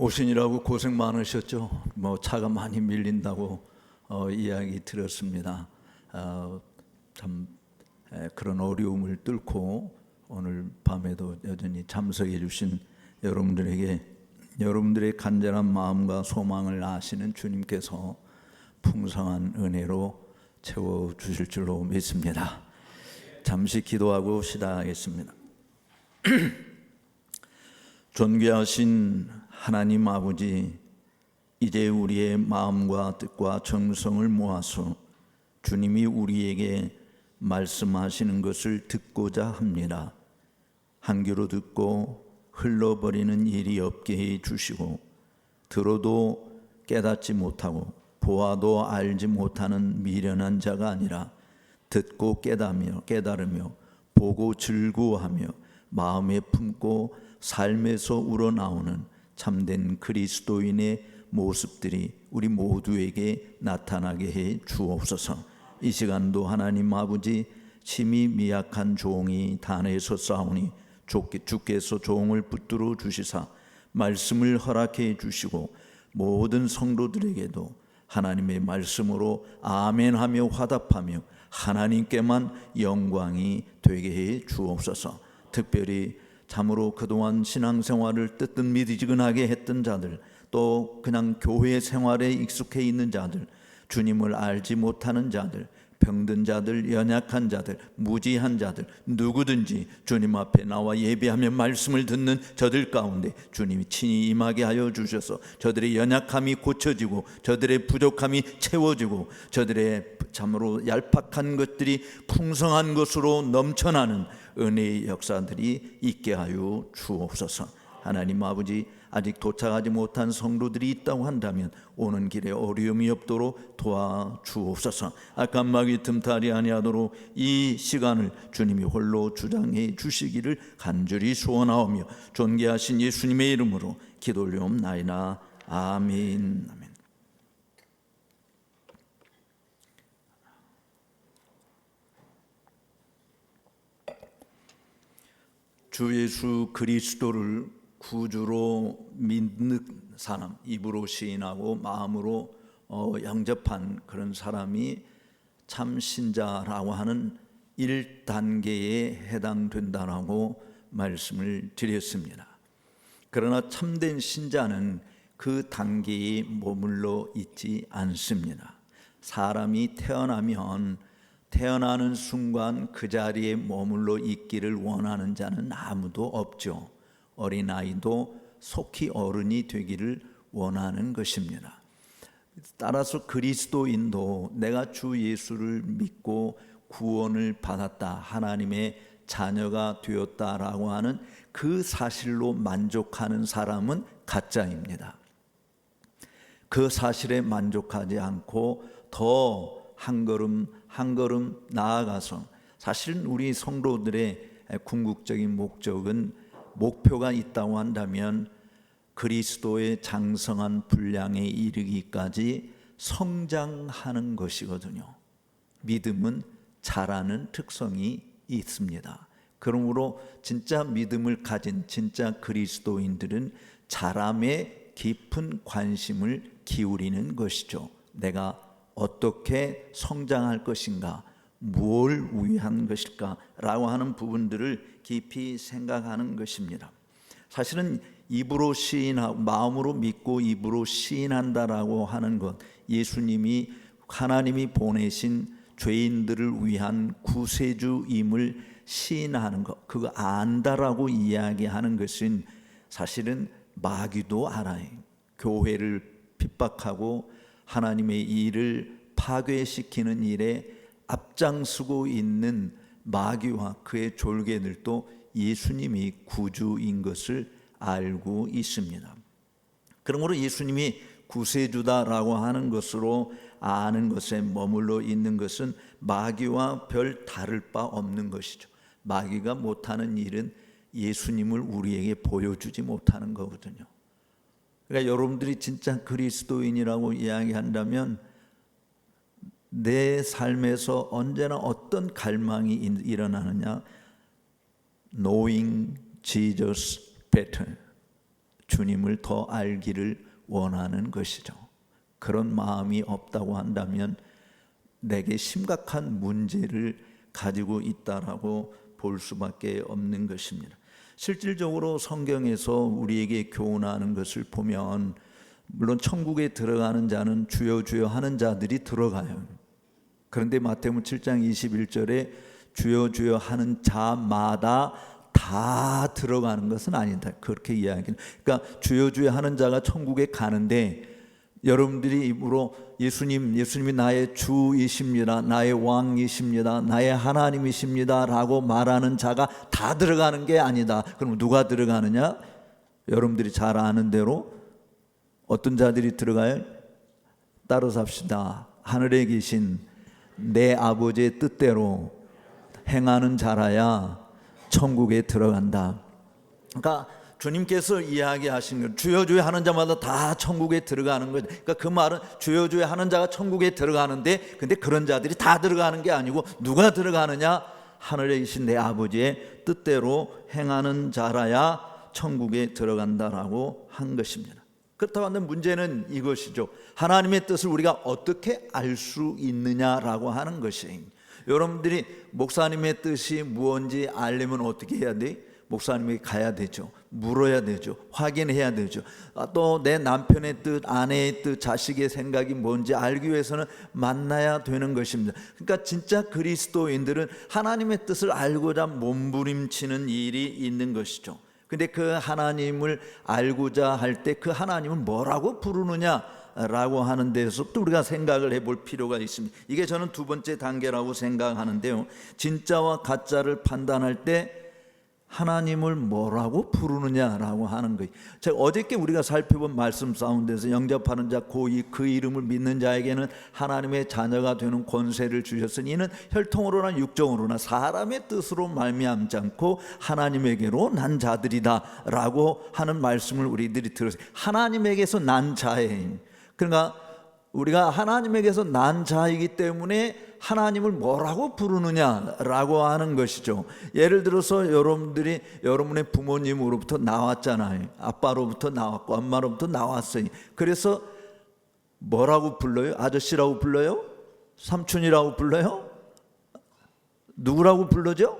오신이라고 고생 많으셨죠? 차가 많이 밀린다고 이야기 들었습니다. 그런 어려움을 뚫고 오늘 밤에도 여전히 참석해 주신 여러분들에게 여러분들의 간절한 마음과 소망을 아시는 주님께서 풍성한 은혜로 채워 주실 줄로 믿습니다. 잠시 기도하고 시작하겠습니다. 존귀하신 하나님 아버지, 이제 우리의 마음과 뜻과 정성을 모아서 주님이 우리에게 말씀하시는 것을 듣고자 합니다. 한 귀로 듣고 흘러버리는 일이 없게 해 주시고, 들어도 깨닫지 못하고 보아도 알지 못하는 미련한 자가 아니라 듣고 깨달으며 보고 즐거워하며 마음에 품고 삶에서 우러나오는 참된 그리스도인의 모습들이 우리 모두에게 나타나게 해 주옵소서. 이 시간도 하나님 아버지, 심히 미약한 종이 단에서 싸우니 주께서 종을 붙들어 주시사 말씀을 허락해 주시고, 모든 성도들에게도 하나님의 말씀으로 아멘하며 화답하며 하나님께만 영광이 되게 해 주옵소서. 특별히 참으로 그동안 신앙생활을 뜨뜻미지근하게 했던 자들, 또 그냥 교회 생활에 익숙해 있는 자들, 주님을 알지 못하는 자들, 병든 자들, 연약한 자들, 무지한 자들, 누구든지 주님 앞에 나와 예배하며 말씀을 듣는 저들 가운데 주님이 친히 임하게 하여 주셔서 저들의 연약함이 고쳐지고 저들의 부족함이 채워지고 저들의 참으로 얄팍한 것들이 풍성한 것으로 넘쳐나는 은혜의 역사들이 있게 하여 주옵소서. 하나님 아버지, 아직 도착하지 못한 성도들이 있다고 한다면 오는 길에 어려움이 없도록 도와주옵소서. 악한 마귀 틈타리 아니하도록 이 시간을 주님이 홀로 주장해 주시기를 간절히 소원하오며 존귀하신 예수님의 이름으로 기도 올리옵나이다. 아멘. 아멘. 주 예수 그리스도를 구주로 믿는 사람, 입으로 시인하고 마음으로 영접한 그런 사람이 참 신자라고 하는 1단계에 해당된다라고 말씀을 드렸습니다. 그러나 참된 신자는 그 단계에 머물러 있지 않습니다. 사람이 태어나는 순간 그 자리에 머물러 있기를 원하는 자는 아무도 없죠. 어린아이도 속히 어른이 되기를 원하는 것입니다. 따라서 그리스도인도 내가 주 예수를 믿고 구원을 받았다, 하나님의 자녀가 되었다라고 하는 그 사실로 만족하는 사람은 가짜입니다. 그 사실에 만족하지 않고 더 한 걸음 나아가서, 사실은 우리 성도들의 궁극적인 목표가 있다고 한다면 그리스도의 장성한 분량에 이르기까지 성장하는 것이거든요. 믿음은 자라는 특성이 있습니다. 그러므로 진짜 믿음을 가진 진짜 그리스도인들은 자람에 깊은 관심을 기울이는 것이죠. 내가 어떻게 성장할 것인가, 무엇을 위한 것일까 라고 하는 부분들을 깊이 생각하는 것입니다. 사실은 입으로 시인하고 마음으로 믿고 입으로 시인한다라고 하는 것, 예수님이 하나님이 보내신 죄인들을 위한 구세주임을 시인하는 것, 그거 안다라고 이야기하는 것은 사실은 마귀도 알아요. 교회를 핍박하고 하나님의 일을 파괴시키는 일에 앞장서고 있는 마귀와 그의 졸개들도 예수님이 구주인 것을 알고 있습니다. 그러므로 예수님이 구세주다라고 하는 것으로 아는 것에 머물러 있는 것은 마귀와 별 다를 바 없는 것이죠. 마귀가 못하는 일은 예수님을 우리에게 보여주지 못하는 거거든요. 그러니까 여러분들이 진짜 그리스도인이라고 이야기한다면 내 삶에서 언제나 어떤 갈망이 일어나느냐? Knowing Jesus better, 주님을 더 알기를 원하는 것이죠. 그런 마음이 없다고 한다면 내게 심각한 문제를 가지고 있다라고 볼 수밖에 없는 것입니다. 실질적으로 성경에서 우리에게 교훈하는 것을 보면 물론 천국에 들어가는 자는 주여 주여 하는 자들이 들어가요. 그런데 마태복음 7장 21절에 주여 주여 하는 자마다 다 들어가는 것은 아니다. 그렇게 이야기는. 그러니까 주여 주여 하는 자가 천국에 가는데 여러분들이 입으로 예수님이 나의 주이십니다, 나의 왕이십니다, 나의 하나님이십니다 라고 말하는 자가 다 들어가는 게 아니다. 그럼 누가 들어가느냐? 여러분들이 잘 아는 대로 어떤 자들이 들어가요? 따로 삽시다. 하늘에 계신 내 아버지의 뜻대로 행하는 자라야 천국에 들어간다. 그러니까 주님께서 이야기하신 것, 주여 주여 하는 자마다 다 천국에 들어가는 거죠. 그러니까 그 말은 주여 주여 하는 자가 천국에 들어가는데, 근데 그런 자들이 다 들어가는 게 아니고 누가 들어가느냐? 하늘에 계신 내 아버지의 뜻대로 행하는 자라야 천국에 들어간다라고 한 것입니다. 그렇다고 하면 문제는 이것이죠. 하나님의 뜻을 우리가 어떻게 알 수 있느냐라고 하는 것이, 여러분들이 목사님의 뜻이 무엇인지 알려면 어떻게 해야 돼? 목사님에게 가야 되죠. 물어야 되죠. 확인해야 되죠. 또 내 남편의 뜻, 아내의 뜻, 자식의 생각이 뭔지 알기 위해서는 만나야 되는 것입니다. 그러니까 진짜 그리스도인들은 하나님의 뜻을 알고자 몸부림치는 일이 있는 것이죠. 근데 그 하나님을 알고자 할 때 그 하나님을 뭐라고 부르느냐라고 하는 데서부터 우리가 생각을 해볼 필요가 있습니다. 이게 저는 두 번째 단계라고 생각하는데요. 진짜와 가짜를 판단할 때 하나님을 뭐라고 부르느냐라고 하는 거예요. 제가 어저께 우리가 살펴본 말씀 가운데서 영접하는 자 고이 그 이름을 믿는 자에게는 하나님의 자녀가 되는 권세를 주셨으니 이는 혈통으로나 육정으로나 사람의 뜻으로 말미암지 않고 하나님에게로 난 자들이다라고 하는 말씀을 우리들이 들었어요. 하나님에게서 난 자예요. 그러니까 우리가 하나님에게서 난 자이기 때문에 하나님을 뭐라고 부르느냐라고 하는 것이죠. 예를 들어서 여러분들이 여러분의 부모님으로부터 나왔잖아요. 아빠로부터 나왔고 엄마로부터 나왔어요. 그래서 뭐라고 불러요? 아저씨라고 불러요? 삼촌이라고 불러요? 누구라고 불러죠?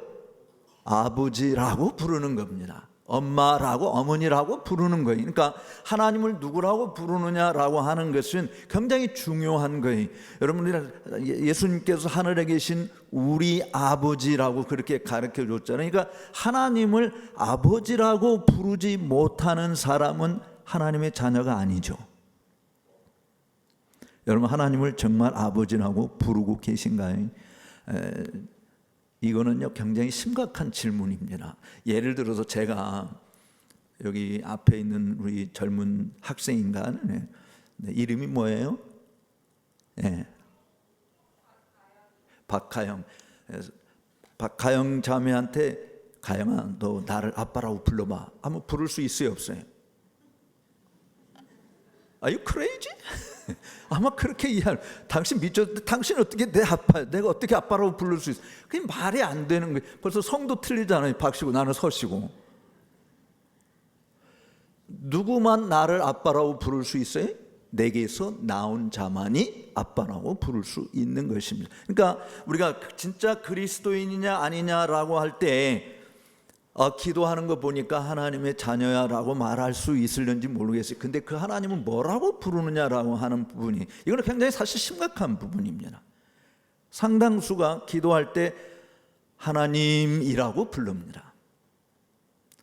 아버지라고 부르는 겁니다. 엄마라고 어머니라고 부르는 거예요. 그러니까 하나님을 누구라고 부르느냐라고 하는 것은 굉장히 중요한 거예요. 여러분들 예수님께서 하늘에 계신 우리 아버지라고 그렇게 가르쳐 줬잖아요. 그러니까 하나님을 아버지라고 부르지 못하는 사람은 하나님의 자녀가 아니죠. 여러분 하나님을 정말 아버지라고 부르고 계신가요? 이거는요 굉장히 심각한 질문입니다. 예를 들어서 제가 여기 앞에 있는 우리 젊은 학생인가 이름이 뭐예요? 네. 박하영. 박하영 자매한테 가영아 너 나를 아빠라고 불러봐 하면 부를 수 있어요 없어요? Are you crazy? 아마 그렇게 이해할. 당신 미쳤는데 당신 어떻게 내 아빠, 내가 어떻게 아빠라고 부를 수 있어? 그게 말이 안 되는 거예요. 벌써 성도 틀리잖아요. 박씨고 나는 서씨고. 누구만 나를 아빠라고 부를 수 있어요? 내게서 나온 자만이 아빠라고 부를 수 있는 것입니다. 그러니까 우리가 진짜 그리스도인이냐 아니냐라고 할 때 기도하는 거 보니까 하나님의 자녀야라고 말할 수 있을는지 모르겠어요. 근데 그 하나님은 뭐라고 부르느냐라고 하는 부분이, 이거는 굉장히 사실 심각한 부분입니다. 상당수가 기도할 때 하나님이라고 부릅니다.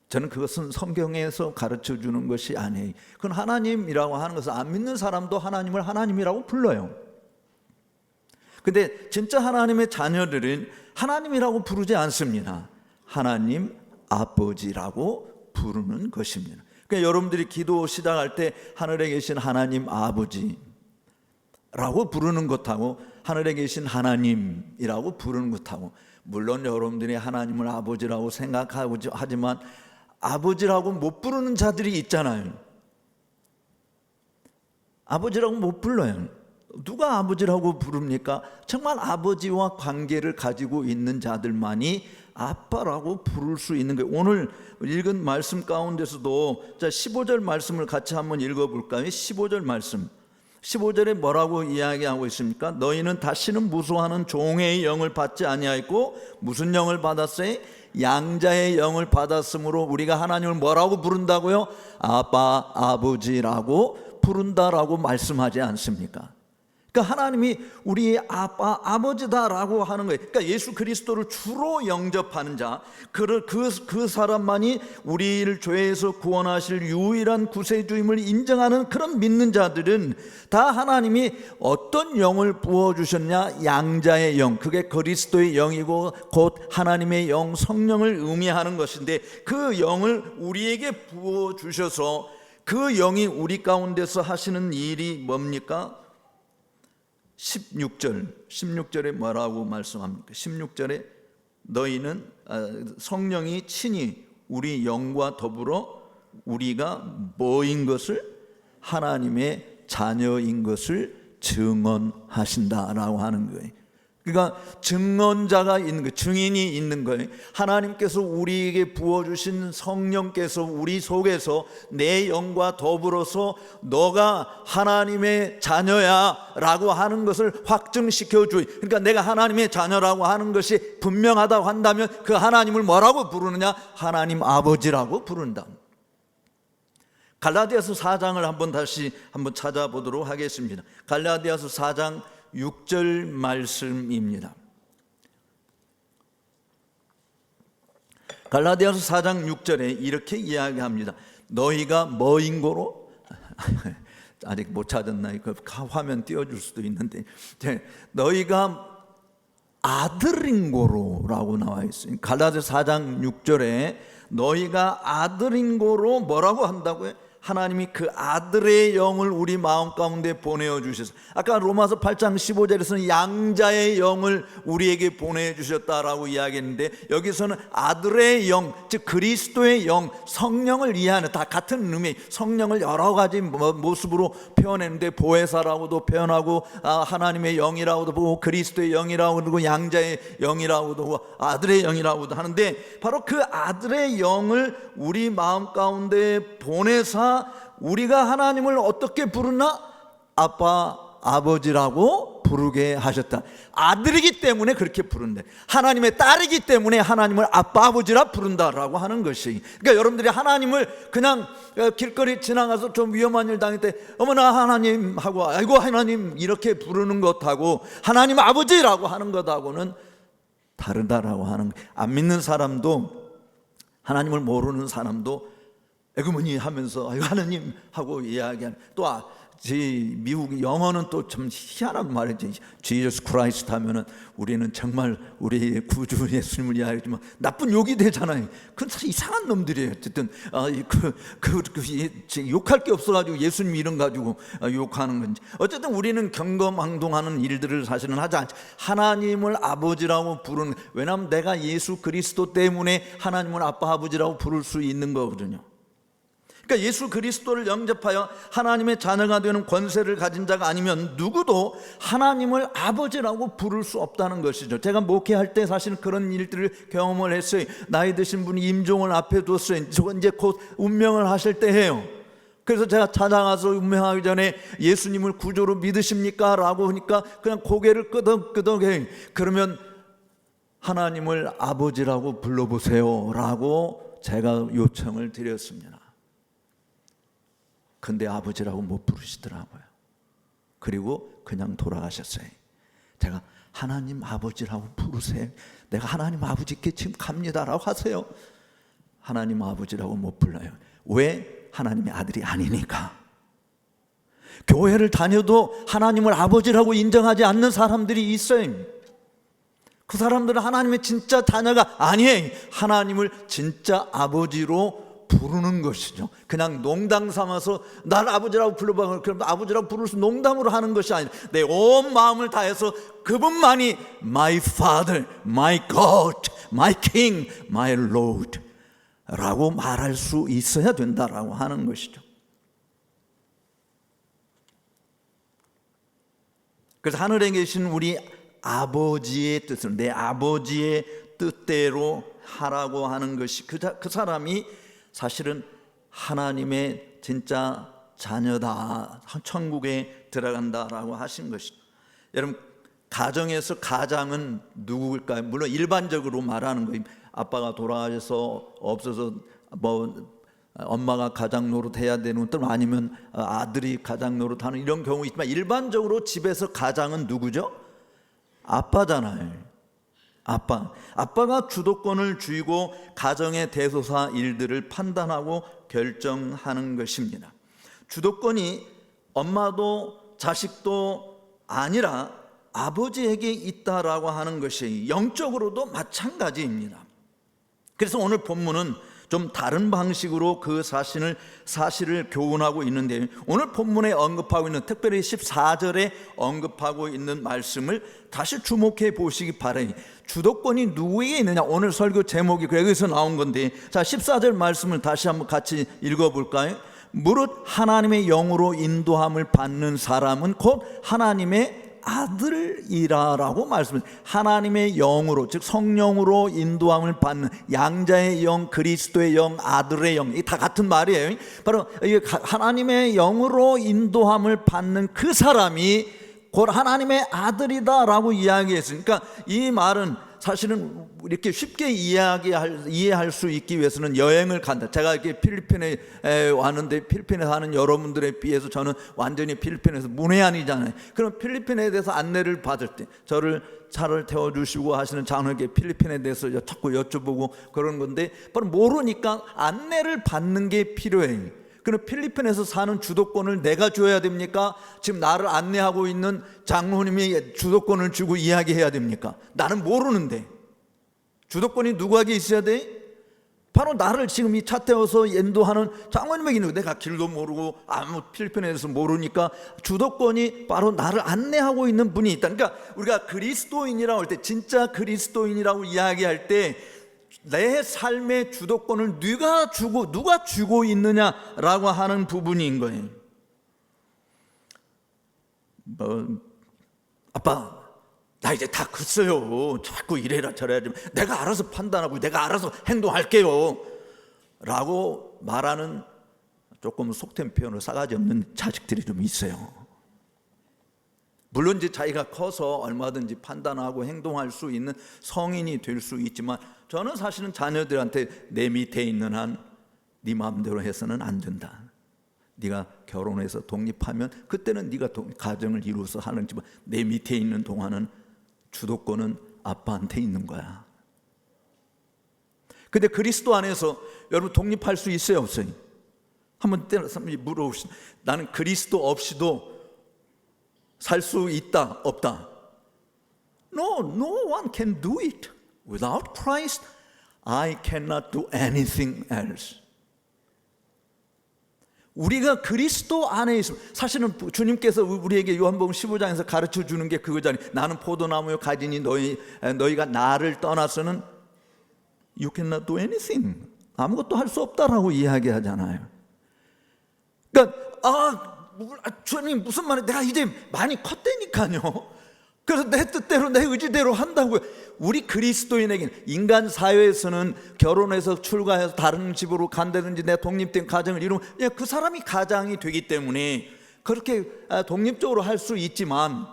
저는 그것은 성경에서 가르쳐 주는 것이 아니에요. 그건 하나님이라고 하는 것은 안 믿는 사람도 하나님을 하나님이라고 불러요. 근데 진짜 하나님의 자녀들은 하나님이라고 부르지 않습니다. 하나님 아버지라고 부르는 것입니다. 그러니까 여러분들이 기도 시작할 때 하늘에 계신 하나님 아버지라고 부르는 것하고 하늘에 계신 하나님이라고 부르는 것하고, 물론 여러분들이 하나님을 아버지라고 생각하고 하지만 아버지라고 못 부르는 자들이 있잖아요. 아버지라고 못 불러요. 누가 아버지라고 부릅니까? 정말 아버지와 관계를 가지고 있는 자들만이 아빠라고 부를 수 있는 거예요. 오늘 읽은 말씀 가운데서도 자 15절 말씀을 같이 한번 읽어볼까요? 15절 말씀 15절에 뭐라고 이야기하고 있습니까? 너희는 다시는 무수하는 종의 영을 받지 아니하였고 무슨 영을 받았어요? 양자의 영을 받았으므로 우리가 하나님을 뭐라고 부른다고요? 아빠, 아버지라고 부른다라고 말씀하지 않습니까? 그러니까 하나님이 우리의 아빠, 아버지다라고 하는 거예요. 그러니까 예수 그리스도를 주로 영접하는 자, 그 사람만이 우리를 죄에서 구원하실 유일한 구세주임을 인정하는 그런 믿는 자들은 다 하나님이 어떤 영을 부어주셨냐? 양자의 영, 그게 그리스도의 영이고 곧 하나님의 영, 성령을 의미하는 것인데 그 영을 우리에게 부어주셔서 그 영이 우리 가운데서 하시는 일이 뭡니까? 16절에 뭐라고 말씀합니까? 16절에 너희는 성령이 친히 우리 영과 더불어 우리가 뭐인 것을? 하나님의 자녀인 것을 증언하신다라고 하는 거예요. 그러니까 증언자가 있는 거예요. 증인이 있는 거예요. 하나님께서 우리에게 부어주신 성령께서 우리 속에서 내 영과 더불어서 너가 하나님의 자녀야 라고 하는 것을 확증시켜 줘요. 그러니까 내가 하나님의 자녀라고 하는 것이 분명하다고 한다면 그 하나님을 뭐라고 부르느냐? 하나님 아버지라고 부른다. 갈라디아서 4장을 다시 한번 찾아보도록 하겠습니다. 갈라디아서 4장 6절 말씀입니다. 갈라디아서 4장 6절에 이렇게 이야기합니다. 너희가 뭐인 고로? 아직 못 찾았나요? 그 화면 띄워줄 수도 있는데 너희가 아들인 고로라고 나와 있어요. 갈라디아서 4장 6절에 너희가 아들인 고로 뭐라고 한다고요? 하나님이 그 아들의 영을 우리 마음 가운데 보내어 주셔서 아까 로마서 8장 15절에서는 양자의 영을 우리에게 보내주셨다라고 이야기했는데 여기서는 아들의 영, 즉 그리스도의 영, 성령을 이해하는 다 같은 의미, 성령을 여러 가지 모습으로 표현했는데 보혜사라고도 표현하고 하나님의 영이라고도 보고 그리스도의 영이라고도 그러고 양자의 영이라고도 하고 아들의 영이라고도 하는데 바로 그 아들의 영을 우리 마음 가운데 보내사 우리가 하나님을 어떻게 부르나? 아빠, 아버지라고 부르게 하셨다. 아들이기 때문에 그렇게 부른다. 하나님의 딸이기 때문에 하나님을 아빠, 아버지라 부른다라고 하는 것이. 그러니까 여러분들이 하나님을 그냥 길거리 지나가서 좀 위험한 일 당할 때 어머나 하나님 하고 아이고 하나님 이렇게 부르는 것하고 하나님 아버지라고 하는 것하고는 다르다라고 하는 거예요. 안 믿는 사람도 하나님을 모르는 사람도 에그머니 하면서 하나님 하고 이야기하는 또 미국 영어는 또 참 희한한 말이지. Jesus Christ 하면은 우리는 정말 우리 구주 예수님을 이야기하지만 나쁜 욕이 되잖아요. 그건 사실 이상한 놈들이에요. 어쨌든 욕할 게 없어가지고 예수님 이름 가지고 욕하는 건지. 어쨌든 우리는 경거망동하는 일들을 사실은 하지 않죠. 하나님을 아버지라고 부르는. 왜냐하면 내가 예수 그리스도 때문에 하나님을 아빠 아버지라고 부를 수 있는 거거든요. 그러니까 예수 그리스도를 영접하여 하나님의 자녀가 되는 권세를 가진 자가 아니면 누구도 하나님을 아버지라고 부를 수 없다는 것이죠. 제가 목회할 때 사실 그런 일들을 경험을 했어요. 나이 드신 분이 임종을 앞에 뒀어요. 이제 곧 운명을 하실 때 해요. 그래서 제가 찾아가서 운명하기 전에 예수님을 구조로 믿으십니까? 라고 하니까 그냥 고개를 끄덕끄덕해. 그러면 하나님을 아버지라고 불러보세요 라고 제가 요청을 드렸습니다. 근데 아버지라고 못 부르시더라고요. 그리고 그냥 돌아가셨어요. 제가 하나님 아버지라고 부르세요. 내가 하나님 아버지께 지금 갑니다라고 하세요. 하나님 아버지라고 못 불러요. 왜? 하나님의 아들이 아니니까. 교회를 다녀도 하나님을 아버지라고 인정하지 않는 사람들이 있어요. 그 사람들은 하나님의 진짜 자녀가 아니에요. 하나님을 진짜 아버지로 부르는 것이죠. 그냥 농담 삼아서 날 아버지라고 불러봐. 그럼 아버지라고 부를 수 농담으로 하는 것이 아니라 내 온 마음을 다해서 그분만이 My Father, My God, My King, My Lord 라고 말할 수 있어야 된다라고 하는 것이죠. 그래서 하늘에 계신 우리 아버지의 뜻을, 내 아버지의 뜻대로 하라고 하는 것이 그 사람이 사실은 하나님의 진짜 자녀다, 천국에 들어간다라고 하신 것이죠. 여러분, 가정에서 가장은 누구일까요? 물론 일반적으로 말하는 거예요. 아빠가 돌아가셔서 없어서 뭐 엄마가 가장 노릇해야 되는 것, 아니면 아들이 가장 노릇하는 이런 경우 있지만, 일반적으로 집에서 가장은 누구죠? 아빠잖아요. 아빠가 주도권을 쥐고 가정의 대소사 일들을 판단하고 결정하는 것입니다. 주도권이 엄마도 자식도 아니라 아버지에게 있다라고 하는 것이 영적으로도 마찬가지입니다. 그래서 오늘 본문은 좀 다른 방식으로 그 사실을 교훈하고 있는데, 오늘 본문에 언급하고 있는, 특별히 14절에 언급하고 있는 말씀을 다시 주목해 보시기 바라요. 주도권이 누구에게 있느냐, 오늘 설교 제목이 여기서 나온 건데, 자 14절 말씀을 다시 한번 같이 읽어볼까요? 무릇 하나님의 영으로 인도함을 받는 사람은 곧 하나님의 아들이라라고 말씀합니다. 하나님의 영으로, 즉 성령으로 인도함을 받는, 양자의 영, 그리스도의 영, 아들의 영, 이 다 같은 말이에요. 바로 하나님의 영으로 인도함을 받는 그 사람이 곧 하나님의 아들이다라고 이야기했으니까, 이 말은 사실은 이렇게 쉽게 이해할 수 있기 위해서는 여행을 간다. 제가 이렇게 필리핀에 왔는데, 필리핀에 사는 여러분들에 비해서 저는 완전히 필리핀에서 문외한이잖아요. 그럼 필리핀에 대해서 안내를 받을 때 저를 차를 태워주시고 하시는 장로에게 필리핀에 대해서 자꾸 여쭤보고 그런 건데, 바로 모르니까 안내를 받는 게 필요해요. 그럼 필리핀에서 사는 주도권을 내가 줘야 됩니까? 지금 나를 안내하고 있는 장로님이 주도권을 주고 이야기해야 됩니까? 나는 모르는데 주도권이 누구에게 있어야 돼? 바로 나를 지금 이 차 태워서 인도하는 장로님에게 있는 거예요. 내가 길도 모르고 아무 필리핀에 대해서 모르니까 주도권이 바로 나를 안내하고 있는 분이 있다. 그러니까 우리가 그리스도인이라고 할 때, 진짜 그리스도인이라고 이야기할 때 내 삶의 주도권을 누가 주고 있느냐라고 하는 부분인 거예요. 아빠, 나 이제 다 컸어요. 자꾸 이래라 저래라, 내가 알아서 판단하고 내가 알아서 행동할게요 라고 말하는, 조금 속된 표현으로 싸가지 없는 자식들이 좀 있어요. 물론 이제 자기가 커서 얼마든지 판단하고 행동할 수 있는 성인이 될 수 있지만, 저는 사실은 자녀들한테 내 밑에 있는 한 네 마음대로 해서는 안 된다. 네가 결혼해서 독립하면 그때는 네가 가정을 이루어서 하는지만, 내 밑에 있는 동안은 주도권은 아빠한테 있는 거야. 근데 그리스도 안에서 여러분 독립할 수 있어요, 없어요? 한번 물어보시죠. 나는 그리스도 없이도 살 수 있다, 없다? No one can do it. Without Christ, I cannot do anything else. 우리가 그리스도 안에 있으면, 사실은 주님께서 우리에게 요한복음 15장에서 가르쳐 주는 게 그거잖아요. 나는 포도나무요 가지니 너희가 나를 떠나서는 You cannot do anything. 아무것도 할 수 없다라고 이야기하잖아요. 그러니까 주님 무슨 말이에요? 내가 이제 많이 컸다니까요. 그래서 내 뜻대로 내 의지대로 한다고요. 우리 그리스도인에게는, 인간 사회에서는 결혼해서 출가해서 다른 집으로 간다든지 내 독립된 가정을 이루면 그 사람이 가장이 되기 때문에 그렇게 독립적으로 할 수 있지만,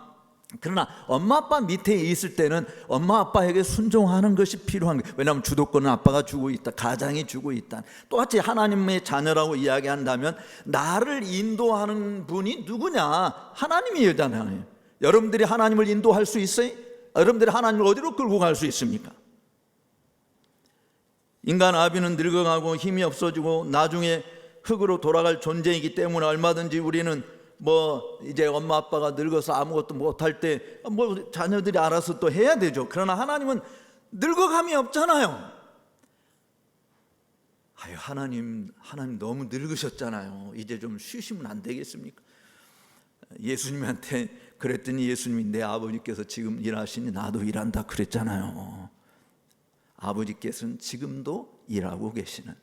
그러나 엄마 아빠 밑에 있을 때는 엄마 아빠에게 순종하는 것이 필요한 거예요. 왜냐하면 주도권은 아빠가 주고 있다, 가장이 주고 있다. 똑같이 하나님의 자녀라고 이야기한다면 나를 인도하는 분이 누구냐? 하나님이잖아요. 여러분들이 하나님을 인도할 수 있어요? 여러분들이 하나님을 어디로 끌고 갈 수 있습니까? 인간 아비는 늙어가고 힘이 없어지고 나중에 흙으로 돌아갈 존재이기 때문에, 얼마든지 우리는 이제 엄마 아빠가 늙어서 아무것도 못할 때 자녀들이 알아서 또 해야 되죠. 그러나 하나님은 늙어감이 없잖아요. 하나님 너무 늙으셨잖아요. 이제 좀 쉬시면 안 되겠습니까? 예수님한테 그랬더니 예수님이 내 아버지께서 지금 일하시니 나도 일한다 그랬잖아요. 아버지께서는 지금도 일하고 계시는,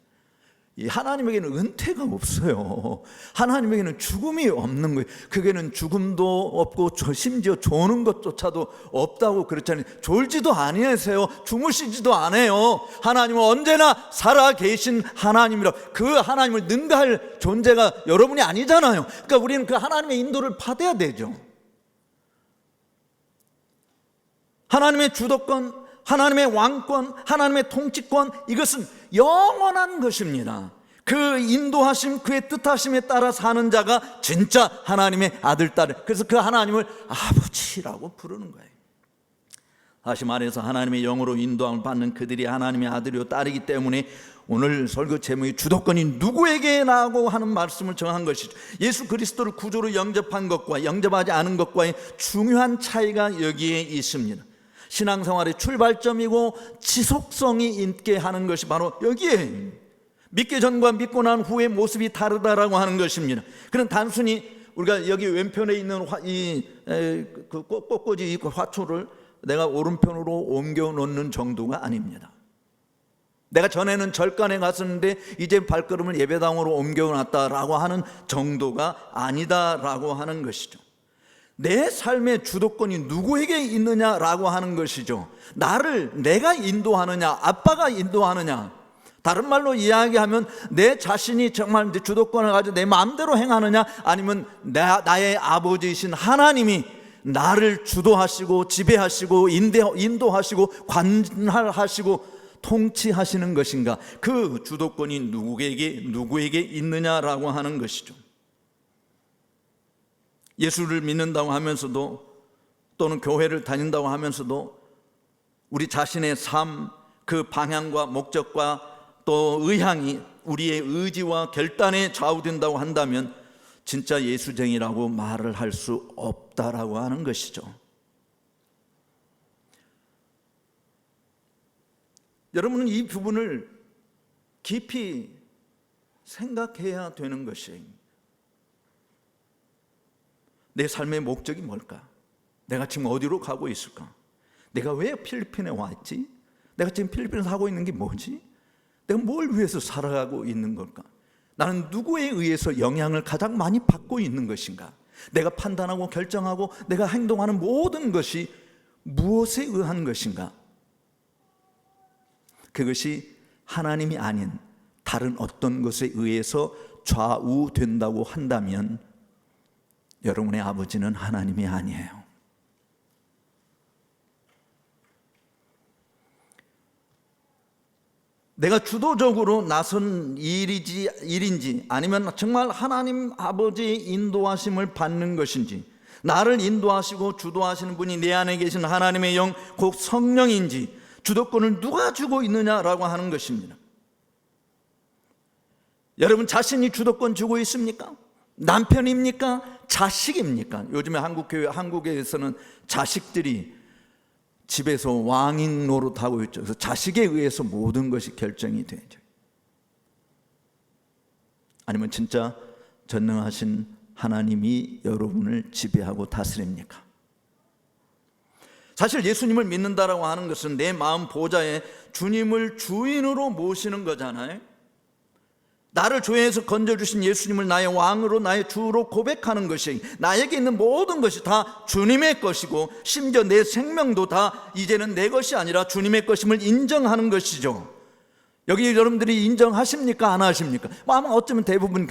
하나님에게는 은퇴가 없어요. 하나님에게는 죽음이 없는 거예요. 그게는 죽음도 없고 심지어 조는 것조차도 없다고 그랬잖아요. 졸지도 아니하세요. 주무시지도 않아요. 하나님은 언제나 살아계신 하나님이라. 그 하나님을 능가할 존재가 여러분이 아니잖아요. 그러니까 우리는 그 하나님의 인도를 받아야 되죠. 하나님의 주도권, 하나님의 왕권, 하나님의 통치권, 이것은 영원한 것입니다. 그 인도하심, 그의 뜻하심에 따라 사는 자가 진짜 하나님의 아들, 딸. 그래서 그 하나님을 아버지라고 부르는 거예요. 다시 말해서 하나님의 영으로 인도함을 받는 그들이 하나님의 아들이요 딸이기 때문에 오늘 설교 제목이 주도권이 누구에게라고 하는 말씀을 정한 것이죠. 예수 그리스도를 구주로 영접한 것과 영접하지 않은 것과의 중요한 차이가 여기에 있습니다. 신앙생활의 출발점이고 지속성이 있게 하는 것이 바로 여기에 믿기 전과 믿고 난 후의 모습이 다르다라고 하는 것입니다. 그런 단순히 우리가 여기 왼편에 있는 그 꽃꽂이 화초를 내가 오른편으로 옮겨 놓는 정도가 아닙니다. 내가 전에는 절간에 갔었는데 이제 발걸음을 예배당으로 옮겨 놨다라고 하는 정도가 아니다라고 하는 것이죠. 내 삶의 주도권이 누구에게 있느냐라고 하는 것이죠. 내가 인도하느냐, 아빠가 인도하느냐. 다른 말로 이야기하면 내 자신이 정말 주도권을 가지고 내 마음대로 행하느냐, 아니면 나의 아버지이신 하나님이 나를 주도하시고 지배하시고 인도하시고 관할하시고 통치하시는 것인가. 그 주도권이 누구에게 있느냐라고 하는 것이죠. 예수를 믿는다고 하면서도 또는 교회를 다닌다고 하면서도 우리 자신의 삶, 그 방향과 목적과 또 의향이 우리의 의지와 결단에 좌우된다고 한다면 진짜 예수쟁이라고 말을 할 수 없다라고 하는 것이죠. 여러분은 이 부분을 깊이 생각해야 되는 것이에요. 내 삶의 목적이 뭘까? 내가 지금 어디로 가고 있을까? 내가 왜 필리핀에 왔지? 내가 지금 필리핀에서 하고 있는 게 뭐지? 내가 뭘 위해서 살아가고 있는 걸까? 나는 누구에 의해서 영향을 가장 많이 받고 있는 것인가? 내가 판단하고 결정하고 내가 행동하는 모든 것이 무엇에 의한 것인가? 그것이 하나님이 아닌 다른 어떤 것에 의해서 좌우된다고 한다면 여러분의 아버지는 하나님이 아니에요. 내가 주도적으로 나선 일인지 아니면 정말 하나님 아버지의 인도하심을 받는 것인지, 나를 인도하시고 주도하시는 분이 내 안에 계신 하나님의 영, 곧 성령인지, 주도권을 누가 주고 있느냐라고 하는 것입니다. 여러분 자신이 주도권 주고 있습니까? 남편입니까? 자식입니까? 요즘에 한국에서는 자식들이 집에서 왕인 노릇하고 있죠. 그래서 자식에 의해서 모든 것이 결정이 되죠. 아니면 진짜 전능하신 하나님이 여러분을 지배하고 다스립니까? 사실 예수님을 믿는다라고 하는 것은 내 마음 보좌에 주님을 주인으로 모시는 거잖아요. 나를 죄에서 건져주신 예수님을 나의 왕으로, 나의 주로 고백하는 것이, 나에게 있는 모든 것이 다 주님의 것이고, 심지어 내 생명도 다 이제는 내 것이 아니라 주님의 것임을 인정하는 것이죠. 여기 여러분들이 인정하십니까? 안 하십니까? 아마 어쩌면 대부분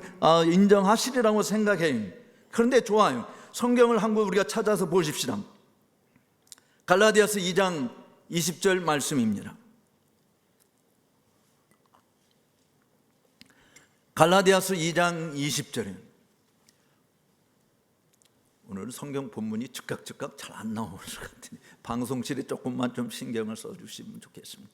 인정하시리라고 생각해요. 그런데 좋아요. 성경을 한번 우리가 찾아서 보십시다. 갈라디아서 2장 20절 말씀입니다. 갈라디아서 2장 20절에 오늘 성경 본문이 즉각 잘 안 나오는 것 같으니 방송실에 조금만 좀 신경을 써주시면 좋겠습니다.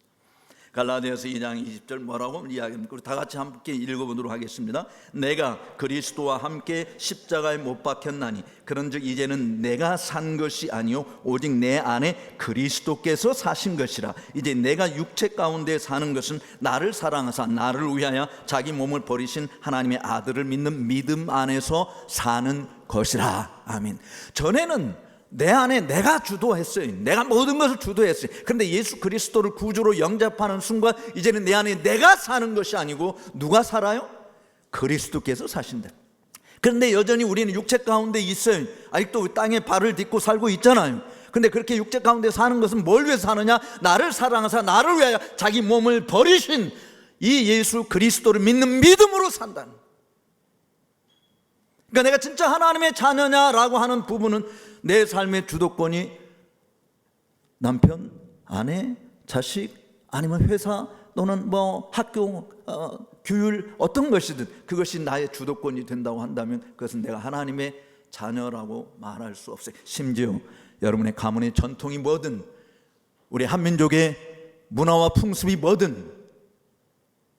갈라디아서 2장 20절 뭐라고 이야기합니까? 우리 다 같이 함께 읽어보도록 하겠습니다. 내가 그리스도와 함께 십자가에 못 박혔나니 그런즉 이제는 내가 산 것이 아니요 오직 내 안에 그리스도께서 사신 것이라. 이제 내가 육체 가운데 사는 것은 나를 사랑하사 나를 위하여 자기 몸을 버리신 하나님의 아들을 믿는 믿음 안에서 사는 것이라. 아멘. 전에는 내 안에 내가 주도했어요. 내가 모든 것을 주도했어요. 그런데 예수 그리스도를 구주로 영접하는 순간 이제는 내 안에 내가 사는 것이 아니고 누가 살아요? 그리스도께서 사신다. 그런데 여전히 우리는 육체 가운데 있어요. 아직도 땅에 발을 딛고 살고 있잖아요. 근데 그렇게 육체 가운데 사는 것은 뭘 위해서 사느냐? 나를 사랑하사 나를 위하여 자기 몸을 버리신 이 예수 그리스도를 믿는 믿음으로 산다는. 그러니까 내가 진짜 하나님의 자녀냐라고 하는 부분은 내 삶의 주도권이 남편, 아내, 자식, 아니면 회사 또는 뭐 학교, 규율 어떤 것이든 그것이 나의 주도권이 된다고 한다면 그것은 내가 하나님의 자녀라고 말할 수 없어요. 심지어 여러분의 가문의 전통이 뭐든 우리 한민족의 문화와 풍습이 뭐든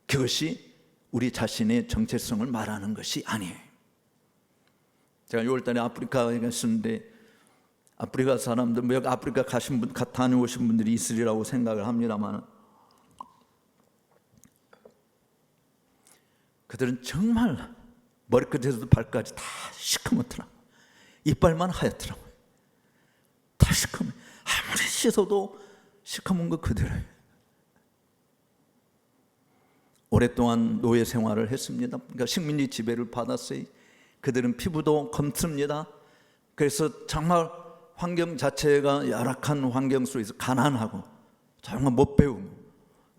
그것이 우리 자신의 정체성을 말하는 것이 아니에요. 제가 6월달에 아프리카에 갔었는데 아프리카 사람들, 뭐 여기 아프리카 가신 분, 다녀오신 분들이 있으리라고 생각을 합니다만 그들은 정말 머리끝에서도 발까지 다 시커멓더라. 이빨만 하얗더라고요. 다 시커매. 아무리 씻어도 시커먼 거 그대로예요. 오랫동안 노예 생활을 했습니다. 그러니까 식민지 지배를 받았어요. 그들은 피부도 검습니다. 그래서 정말 환경 자체가 열악한 환경 속에서 가난하고 정말 못 배우고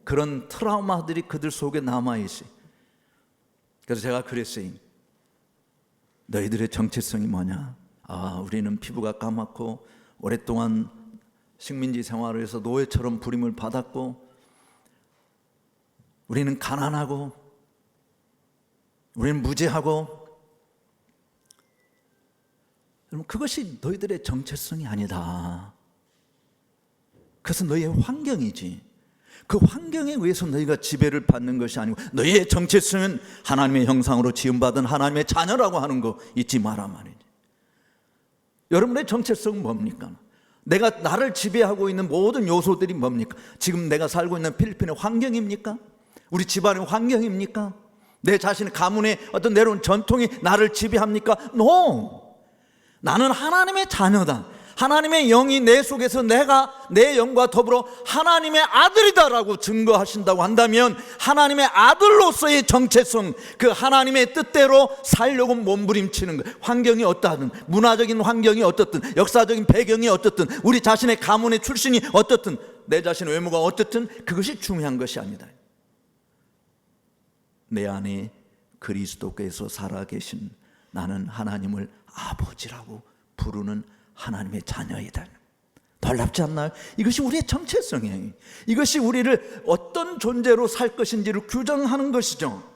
그런 트라우마들이 그들 속에 남아있어요. 그래서 제가 그랬어요. 너희들의 정체성이 뭐냐? 우리는 피부가 까맣고 오랫동안 식민지 생활을 해서 노예처럼 부림을 받았고 우리는 가난하고 우리는 무지하고 여러분 그것이 너희들의 정체성이 아니다. 그것은 너희의 환경이지. 그 환경에 의해서 너희가 지배를 받는 것이 아니고 너희의 정체성은 하나님의 형상으로 지음받은 하나님의 자녀라고 하는 거 잊지 마라 말이지. 여러분의 정체성은 뭡니까? 내가 나를 지배하고 있는 모든 요소들이 뭡니까? 지금 내가 살고 있는 필리핀의 환경입니까? 우리 집안의 환경입니까? 내 자신의 가문의 어떤 내려온 전통이 나를 지배합니까? No! 나는 하나님의 자녀다. 하나님의 영이 내 속에서 내가 내 영과 더불어 하나님의 아들이다라고 증거하신다고 한다면 하나님의 아들로서의 정체성, 그 하나님의 뜻대로 살려고 몸부림치는 것, 환경이 어떠하든 문화적인 환경이 어떻든 역사적인 배경이 어떻든 우리 자신의 가문의 출신이 어떻든 내 자신의 외모가 어떻든 그것이 중요한 것이 아니다. 내 안에 그리스도께서 살아계신 나는 하나님을 아버지라고 부르는 하나님의 자녀이다. 놀랍지 않나요? 이것이 우리의 정체성이에요. 이것이 우리를 어떤 존재로 살 것인지를 규정하는 것이죠.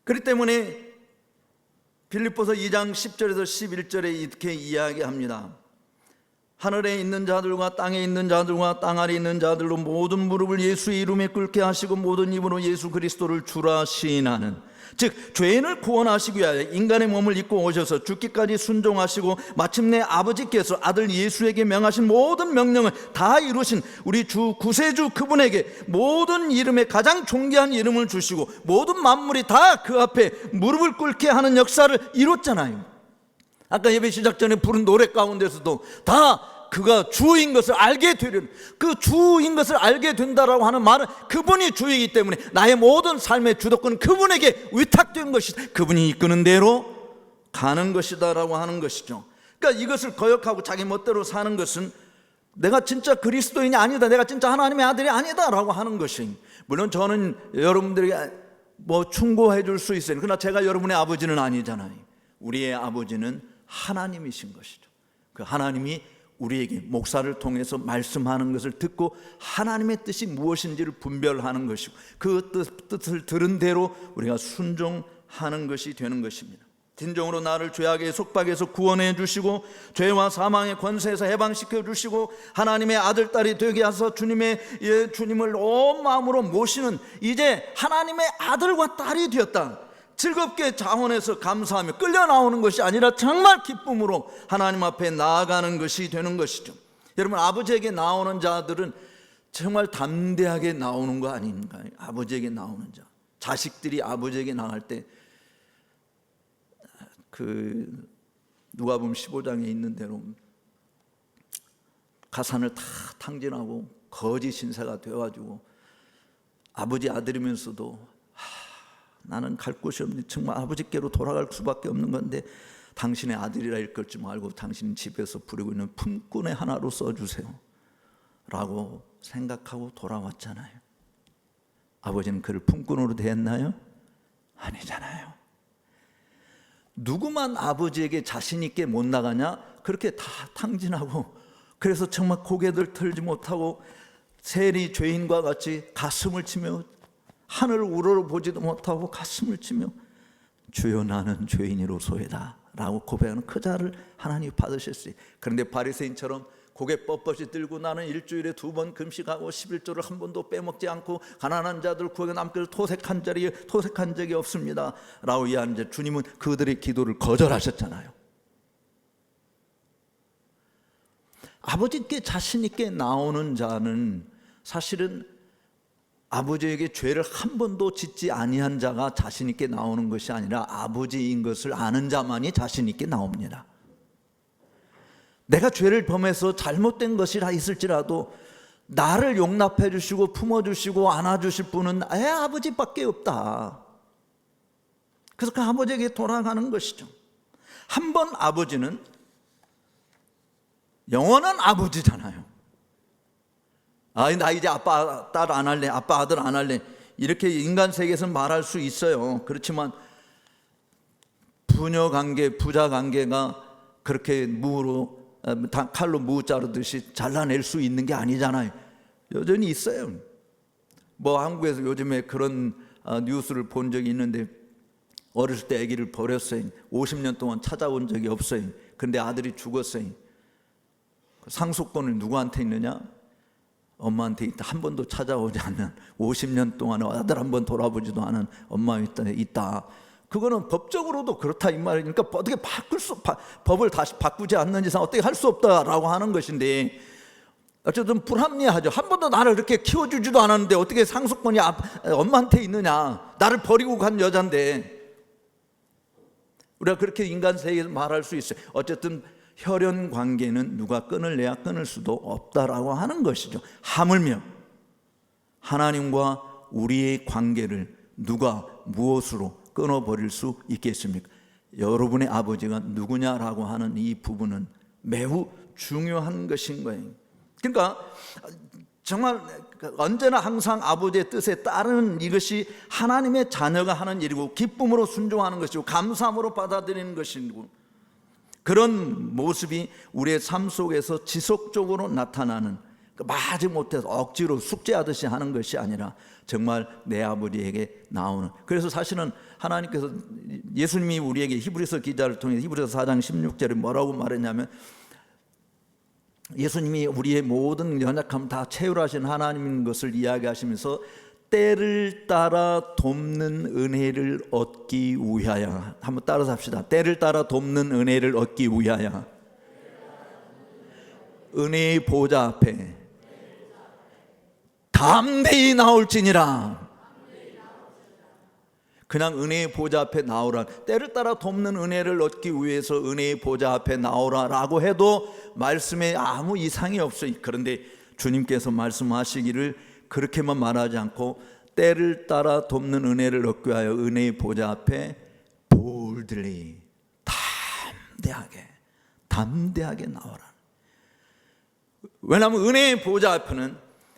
그렇기 때문에 빌립보서 2장 10절에서 11절에 이렇게 이야기합니다. 하늘에 있는 자들과 땅에 있는 자들과 땅 아래 있는 자들로 모든 무릎을 예수의 이름에 꿇게 하시고 모든 입으로 예수 그리스도를 주라 시인하는, 즉 죄인을 구원하시기 위하여 인간의 몸을 입고 오셔서 죽기까지 순종하시고 마침내 아버지께서 아들 예수에게 명하신 모든 명령을 다 이루신 우리 주 구세주 그분에게 모든 이름에 가장 존귀한 이름을 주시고 모든 만물이 다 그 앞에 무릎을 꿇게 하는 역사를 이뤘잖아요. 아까 예배 시작 전에 부른 노래 가운데서도 다 그가 주인 것을 알게 되려는, 그 주인 것을 알게 된다라고 하는 말은 그분이 주이기 때문에 나의 모든 삶의 주도권은 그분에게 위탁된 것이다. 그분이 이끄는 대로 가는 것이다 라고 하는 것이죠. 그러니까 이것을 거역하고 자기 멋대로 사는 것은 내가 진짜 그리스도인이 아니다, 내가 진짜 하나님의 아들이 아니다 라고 하는 것이, 물론 저는 여러분들에게 뭐 충고해 줄 수 있어요. 그러나 제가 여러분의 아버지는 아니잖아요. 우리의 아버지는 하나님이신 것이죠. 그 하나님이 우리에게 목사를 통해서 말씀하는 것을 듣고 하나님의 뜻이 무엇인지를 분별하는 것이고 그 뜻을 들은 대로 우리가 순종하는 것이 되는 것입니다. 진정으로 나를 죄악의 속박에서 구원해 주시고 죄와 사망의 권세에서 해방시켜 주시고 하나님의 아들 딸이 되게 하셔서 주님을 온 마음으로 모시는, 이제 하나님의 아들과 딸이 되었다. 즐겁게 자원해서 감사하며 끌려 나오는 것이 아니라 정말 기쁨으로 하나님 앞에 나아가는 것이 되는 것이죠. 여러분, 아버지에게 나오는 자들은 정말 담대하게 나오는 거 아닌가요? 아버지에게 나오는 자, 자식들이 아버지에게 나갈 때 누가복음 15장에 있는 대로 가산을 다 탕진하고 거짓 신세가 되어가지고 아버지 아들이면서도 나는 갈 곳이 없니, 정말 아버지께로 돌아갈 수밖에 없는 건데 당신의 아들이라 일걸 줄 알고 당신 집에서 부리고 있는 품꾼의 하나로 써주세요 라고 생각하고 돌아왔잖아요. 아버지는 그를 품꾼으로 대했나요? 아니잖아요. 누구만 아버지에게 자신 있게 못 나가냐? 그렇게 다 탕진하고, 그래서 정말 고개들 들지 못하고 세리 죄인과 같이 가슴을 치며 하늘을 우러러보지도 못하고 가슴을 치며 주여 나는 죄인이로소이다 라고 고백하는 그 자를 하나님이 받으셨어요. 그런데 바리새인처럼 고개 뻣뻣이 들고 나는 일주일에 2번 금식하고 11조를 한 번도 빼먹지 않고 가난한 자들 구하게 남길 토색한 적이 없습니다 라고 이야기하는데, 주님은 그들의 기도를 거절하셨잖아요. 아버지께 자신 있게 나오는 자는 사실은 아버지에게 죄를 한 번도 짓지 아니한 자가 자신 있게 나오는 것이 아니라 아버지인 것을 아는 자만이 자신 있게 나옵니다. 내가 죄를 범해서 잘못된 것이라 있을지라도 나를 용납해 주시고 품어주시고 안아주실 분은 아버지밖에 없다. 그래서 그 아버지에게 돌아가는 것이죠. 한 번 아버지는 영원한 아버지잖아요. 나 이제 아빠 딸 안 할래, 아빠 아들 안 할래, 이렇게 인간 세계에서 말할 수 있어요. 그렇지만 부녀 관계, 부자 관계가 그렇게 칼로 무 자르듯이 잘라낼 수 있는 게 아니잖아요. 여전히 있어요. 뭐 한국에서 요즘에 그런 뉴스를 본 적이 있는데, 어렸을 때 아기를 버렸어요. 50년 동안 찾아온 적이 없어요. 그런데 아들이 죽었어요. 상속권을 누구한테 있느냐? 엄마한테 있다. 한 번도 찾아오지 않는, 50년 동안 아들 한 번 돌아보지도 않은 엄마한테 있다. 그거는 법적으로도 그렇다 이 말이니까 어떻게 법을 다시 바꾸지 않는 이상 어떻게 할 수 없다라고 하는 것인데, 어쨌든 불합리하죠. 한 번도 나를 이렇게 키워주지도 않았는데 어떻게 상속권이 엄마한테 있느냐? 나를 버리고 간 여잔데. 우리가 그렇게 인간 세계에서 말할 수 있어요. 어쨌든 혈연 관계는 누가 끊을래야 끊을 수도 없다라고 하는 것이죠. 하물며 하나님과 우리의 관계를 누가 무엇으로 끊어버릴 수 있겠습니까? 여러분의 아버지가 누구냐라고 하는 이 부분은 매우 중요한 것인 거예요. 그러니까 정말 언제나 항상 아버지의 뜻에 따르는 이것이 하나님의 자녀가 하는 일이고, 기쁨으로 순종하는 것이고 감사함으로 받아들이는 것이고, 그런 모습이 우리의 삶 속에서 지속적으로 나타나는, 마지못해서 억지로 숙제하듯이 하는 것이 아니라 정말 내 아버지에게 나오는. 그래서 사실은 하나님께서, 예수님이 우리에게 히브리서 기자를 통해 히브리서 4장 16절에 뭐라고 말했냐면, 예수님이 우리의 모든 연약함 다 채울하신 하나님인 것을 이야기하시면서 때를 따라 돕는 은혜를 얻기 위하여, 한번 따라서 합시다. 때를 따라 돕는 은혜를 얻기 위하여 은혜의 보좌 앞에 담대히 나올지니라. 그냥 은혜의 보좌 앞에 나오라, 때를 따라 돕는 은혜를 얻기 위해서 은혜의 보좌 앞에 나오라라고 해도 말씀에 아무 이상이 없어요. 그런데 주님께서 말씀하시기를 그렇게만 말하지 않고 때를 따라 돕는 은혜를 얻기 위하여 은혜의 보좌 앞에 boldly, 담대하게 나오라. 왜냐하면 은혜의 보좌 앞에는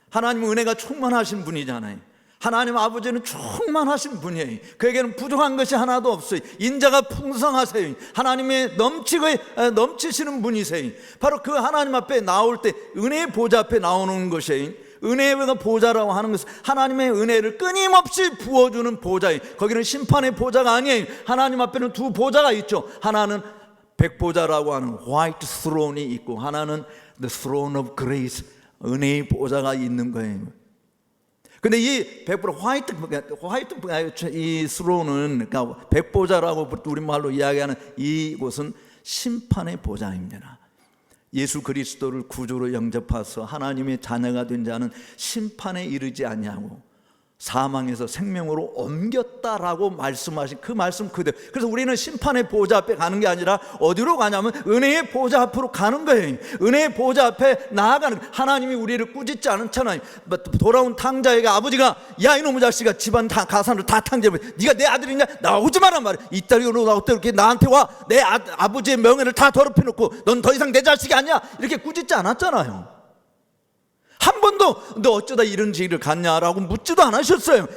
하나님은 은혜가 충만하신 분이잖아요. 하나님 아버지는 충만하신 분이에요. 그에게는 부족한 것이 하나도 없어요. 인자가 풍성하세요. 하나님의 넘치시는 분이세요. 바로 그 하나님 앞에 나올 때 은혜의 보좌 앞에 나오는 것이에요. 은혜의 보좌라고 하는 것은 하나님의 은혜를 끊임없이 부어주는 보좌예요. 거기는 심판의 보좌가 아니에요. 하나님 앞에는 두 보좌가 있죠. 하나는 백보좌라고 하는 화이트 스론이 있고, 하나는 the throne of grace, 은혜의 보좌가 있는 거예요. 근데 이 화이트 이 스론은, 그러니까 백보좌라고 우리말로 이야기하는 이곳은 심판의 보좌입니다. 예수 그리스도를 구주로 영접해서 하나님의 자녀가 된 자는 심판에 이르지 아니하고 사망에서 생명으로 옮겼다라고 말씀하신 그 말씀 그대로. 그래서 우리는 심판의 보좌 앞에 가는 게 아니라 어디로 가냐면 은혜의 보좌 앞으로 가는 거예요. 은혜의 보좌 앞에 나아가는 거예요. 하나님이 우리를 꾸짖지 않잖아요. 돌아온 탕자에게 아버지가 야 이놈의 자식아 집안 다 가산을 다 탕자해. 네가 내 아들이냐? 나오지 마란 말이야. 이따위로 나왔다 이렇게 나한테 와. 내 아버지의 명예를 다 더럽혀놓고 넌 더 이상 내 자식이 아니야. 이렇게 꾸짖지 않았잖아요. 한 번도 너 어쩌다 이런 지위를 갖냐라고 묻지도 않으셨어요.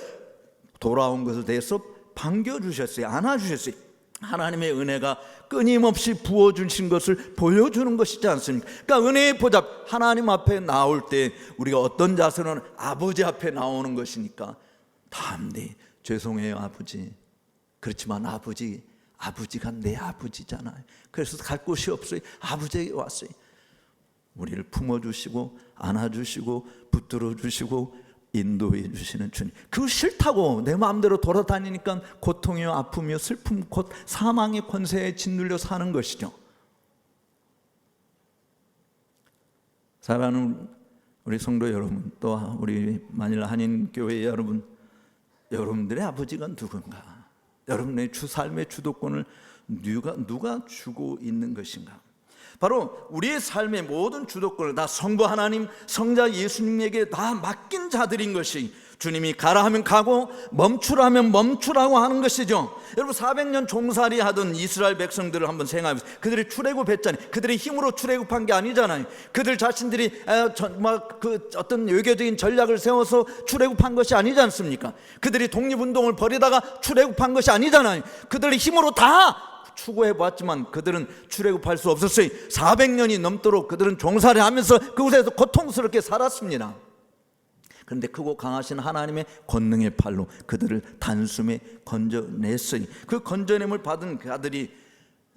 돌아온 것에 대해서 반겨주셨어요. 안아주셨어요. 하나님의 은혜가 끊임없이 부어주신 것을 보여주는 것이지 않습니까? 그러니까 은혜의 보좌 하나님 앞에 나올 때 우리가 어떤 자세는 아버지 앞에 나오는 것이니까 담대히 죄송해요 아버지. 그렇지만 아버지가 내 아버지잖아요. 그래서 갈 곳이 없어요. 아버지에게 왔어요. 우리를 품어주시고 안아주시고 붙들어주시고 인도해 주시는 주님. 그거 싫다고 내 마음대로 돌아다니니까 고통이요 아픔이요 슬픔 곧 사망의 권세에 짓눌려 사는 것이죠. 사랑하는 우리 성도 여러분, 또 우리 만일 한인교회 여러분, 여러분들의 아버지가 누군가? 여러분의 삶의 주도권을 누가 주고 있는 것인가? 바로 우리의 삶의 모든 주도권을 다 성부 하나님, 성자 예수님에게 다 맡긴 자들인 것이 주님이 가라 하면 가고 멈추라 하면 멈추라고 하는 것이죠. 여러분 400년 종살이 하던 이스라엘 백성들을 한번 생각해보세요. 그들이 출애굽했잖아요. 그들의 힘으로 출애굽한 게 아니잖아요. 그들 자신들이 어떤 외교적인 전략을 세워서 출애굽한 것이 아니지 않습니까? 그들이 독립운동을 벌이다가 출애굽한 것이 아니잖아요. 그들의 힘으로 다 추구해 보았지만 그들은 출애굽할 수 없었어요. 400년이 넘도록 그들은 종살이 하면서 그곳에서 고통스럽게 살았습니다. 그런데 크고 강하신 하나님의 권능의 팔로 그들을 단숨에 건져냈어요. 그 건져냄을 받은 그 아들이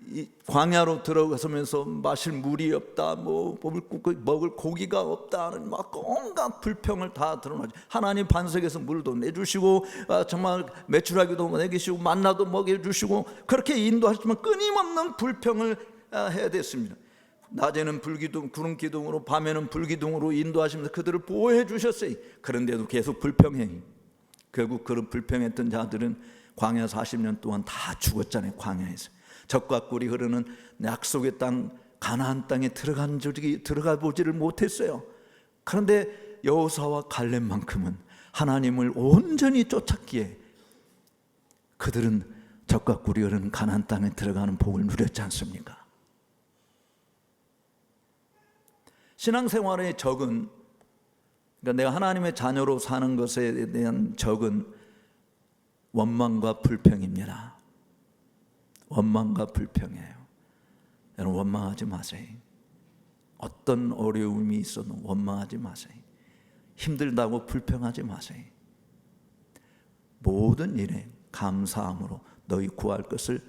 이 광야로 들어가서면서 마실 물이 없다, 먹을 고기가 없다는 막 온갖 불평을 다 드러나죠. 하나님 반석에서 물도 내주시고 정말 메추라기도 먹이시고 만나도 먹여주시고 그렇게 인도하시지만 끊임없는 불평을 해야 됐습니다. 낮에는 불기둥, 구름 기둥으로 밤에는 불기둥으로 인도하시면서 그들을 보호해 주셨어요. 그런데도 계속 불평해. 결국 그런 불평했던 자들은 광야 40년 동안 다 죽었잖아요. 광야에서 적과 꿀이 흐르는 약속의 땅 가나안 땅에 들어가 보지를 못했어요. 그런데 여호수아와 갈렙만큼은 하나님을 온전히 쫓았기에 그들은 적과 꿀이 흐르는 가나안 땅에 들어가는 복을 누렸지 않습니까? 신앙생활의 적은, 그러니까 내가 하나님의 자녀로 사는 것에 대한 적은 원망과 불평입니다. 원망과 불평이에요. 여러분 원망하지 마세요. 어떤 어려움이 있어도 원망하지 마세요. 힘들다고 불평하지 마세요. 모든 일에 감사함으로 너희 구할 것을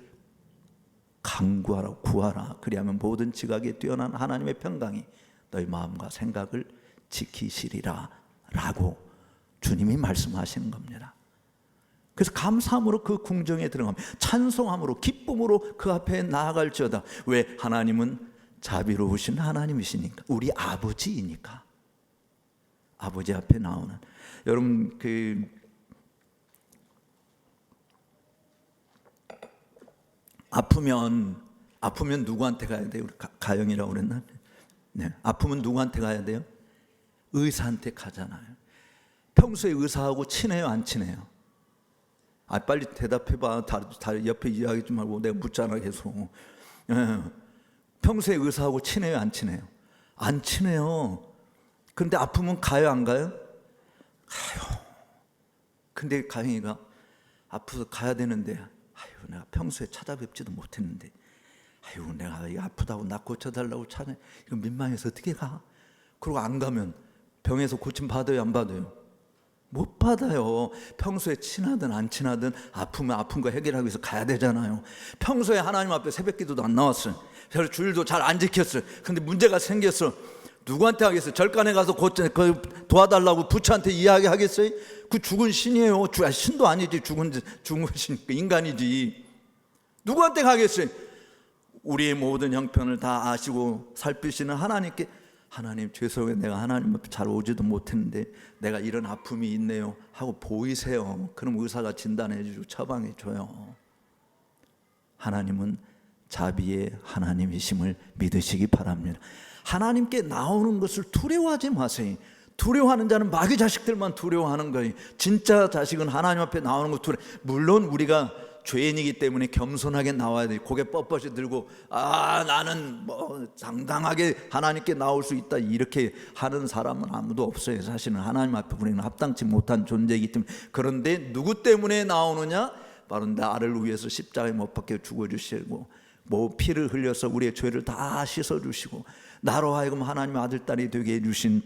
간구하라, 구하라. 그리하면 모든 지각에 뛰어난 하나님의 평강이 너희 마음과 생각을 지키시리라 라고 주님이 말씀하시는 겁니다. 그래서 감사함으로 그 궁정에 들어가면 찬송함으로 기쁨으로 그 앞에 나아갈지어다. 왜? 하나님은 자비로우신 하나님이시니까, 우리 아버지이니까. 아버지 앞에 나오는, 여러분 아프면 누구한테 가야 돼요? 우리 가영이라고 그랬나? 네. 아프면 누구한테 가야 돼요? 의사한테 가잖아요. 평소에 의사하고 친해요, 안 친해요? 빨리 대답해봐. 다 옆에 이야기 좀 말고 내가 묻잖아 계속. 평소에 의사하고 친해요, 안 친해요? 안 친해요. 그런데 아프면 가요, 안 가요? 가요. 근데 가영이가 아파서 가야 되는데, 내가 평소에 찾아뵙지도 못했는데, 내가 아프다고 나 고쳐달라고 찾아, 이거 민망해서 어떻게 가? 그리고 안 가면 병에서 고침 받아요, 안 받아요? 못 받아요. 평소에 친하든 안 친하든 아프면 아픈 거 해결하기 위해서 가야 되잖아요. 평소에 하나님 앞에 새벽 기도도 안 나왔어요. 그래서 주일도 잘 안 지켰어요. 근데 문제가 생겼어. 누구한테 하겠어요? 절간에 가서 도와달라고 부처한테 이야기하겠어요? 그 죽은 신이에요. 신도 아니지. 죽은 신, 인간이지. 누구한테 가겠어요? 우리의 모든 형편을 다 아시고 살피시는 하나님께 하나님 죄송해요, 내가 하나님 앞에 잘 오지도 못했는데 내가 이런 아픔이 있네요 하고 보이세요. 그럼 의사가 진단해 주고 처방해 줘요. 하나님은 자비의 하나님이심을 믿으시기 바랍니다. 하나님께 나오는 것을 두려워하지 마세요. 두려워하는 자는 마귀 자식들만 두려워하는 거예요. 진짜 자식은 하나님 앞에 나오는 거 물론 우리가 죄인이기 때문에 겸손하게 나와야 돼요. 고개 뻣뻣이 들고 나는 뭐 당당하게 하나님께 나올 수 있다 이렇게 하는 사람은 아무도 없어요. 사실은 하나님 앞에 우리는 합당치 못한 존재이기 때문에. 그런데 누구 때문에 나오느냐? 바로 나를 위해서 십자가에 못 박혀 죽어주시고 뭐 피를 흘려서 우리의 죄를 다 씻어주시고 나로 하여금 하나님의 아들 딸이 되게 해주신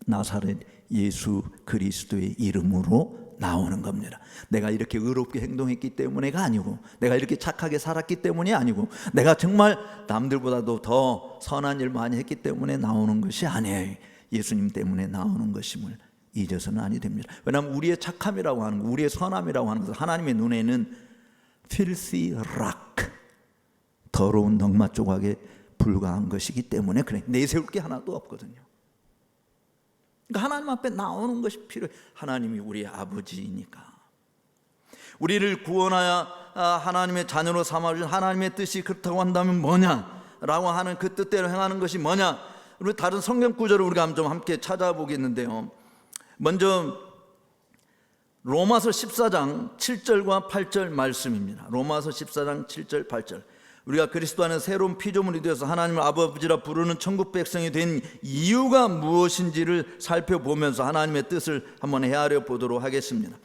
나사렛 예수 그리스도의 이름으로 나오는 겁니다. 내가 이렇게 의롭게 행동했기 때문에가 아니고, 내가 이렇게 착하게 살았기 때문이 아니고, 내가 정말 남들보다도 더 선한 일 많이 했기 때문에 나오는 것이 아니에요. 예수님 때문에 나오는 것임을 잊어서는 아니 됩니다. 왜냐하면 우리의 착함이라고 하는 것, 우리의 선함이라고 하는 것은 하나님의 눈에는 filthy rock, 더러운 넝마 조각에 불과한 것이기 때문에 그래, 내세울 게 하나도 없거든요. 그러니까 하나님 앞에 나오는 것이 필요해. 하나님이 우리의 아버지이니까. 우리를 구원하여 하나님의 자녀로 삼아주신 하나님의 뜻이 그렇다고 한다면 뭐냐라고 하는 그 뜻대로 행하는 것이 뭐냐. 우리 다른 성경 구절을 우리가 좀 함께 찾아보겠는데요. 먼저 로마서 14장 7절과 8절 말씀입니다. 로마서 14장 7절 8절. 우리가 그리스도 안에 새로운 피조물이 되어서 하나님을 아버지라 부르는 천국 백성이 된 이유가 무엇인지를 살펴보면서 하나님의 뜻을 한번 헤아려 보도록 하겠습니다.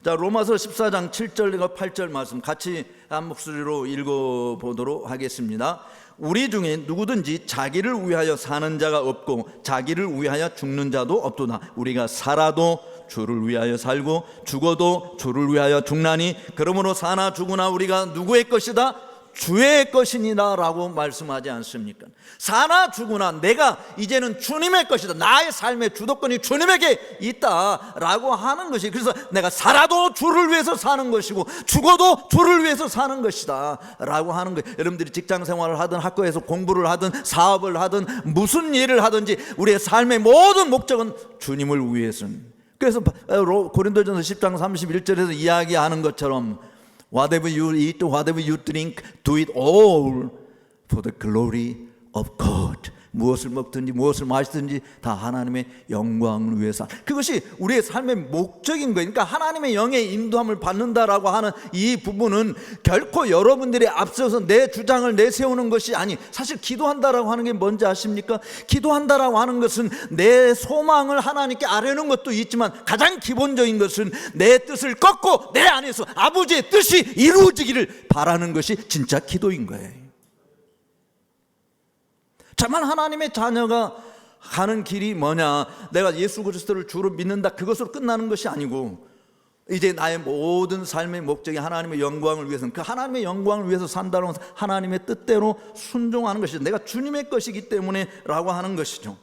자, 로마서 14장 7절과 8절 말씀 같이 한 목소리로 읽어보도록 하겠습니다. 우리 중에 누구든지 자기를 위하여 사는 자가 없고 자기를 위하여 죽는 자도 없도다. 우리가 살아도 주를 위하여 살고 죽어도 주를 위하여 죽나니 그러므로 사나 죽으나 우리가 누구의 것이다? 주의 것이니라 라고 말씀하지 않습니까? 사나 죽으나 내가 이제는 주님의 것이다, 나의 삶의 주도권이 주님에게 있다 라고 하는 것이, 그래서 내가 살아도 주를 위해서 사는 것이고 죽어도 주를 위해서 사는 것이다 라고 하는 거예요. 여러분들이 직장생활을 하든 학교에서 공부를 하든 사업을 하든 무슨 일을 하든지 우리의 삶의 모든 목적은 주님을 위해서는. 그래서 고린도전서 10장 31절에서 이야기하는 것처럼 Whatever you eat, whatever you drink, do it all for the glory of God. 무엇을 먹든지 무엇을 마시든지 다 하나님의 영광을 위해서. 그것이 우리의 삶의 목적인 거예요. 그러니까 하나님의 영의 인도함을 받는다라고 하는 이 부분은 결코 여러분들이 앞서서 내 주장을 내세우는 것이 아니, 사실 기도한다라고 하는 게 뭔지 아십니까? 기도한다라고 하는 것은 내 소망을 하나님께 아뢰는 것도 있지만 가장 기본적인 것은 내 뜻을 꺾고 내 안에서 아버지의 뜻이 이루어지기를 바라는 것이 진짜 기도인 거예요. 정말 하나님의 자녀가 가는 길이 뭐냐, 내가 예수 그리스도를 주로 믿는다, 그것으로 끝나는 것이 아니고 이제 나의 모든 삶의 목적이 하나님의 영광을 위해서는, 그 하나님의 영광을 위해서 산다는 것은 하나님의 뜻대로 순종하는 것이죠. 내가 주님의 것이기 때문에 라고 하는 것이죠.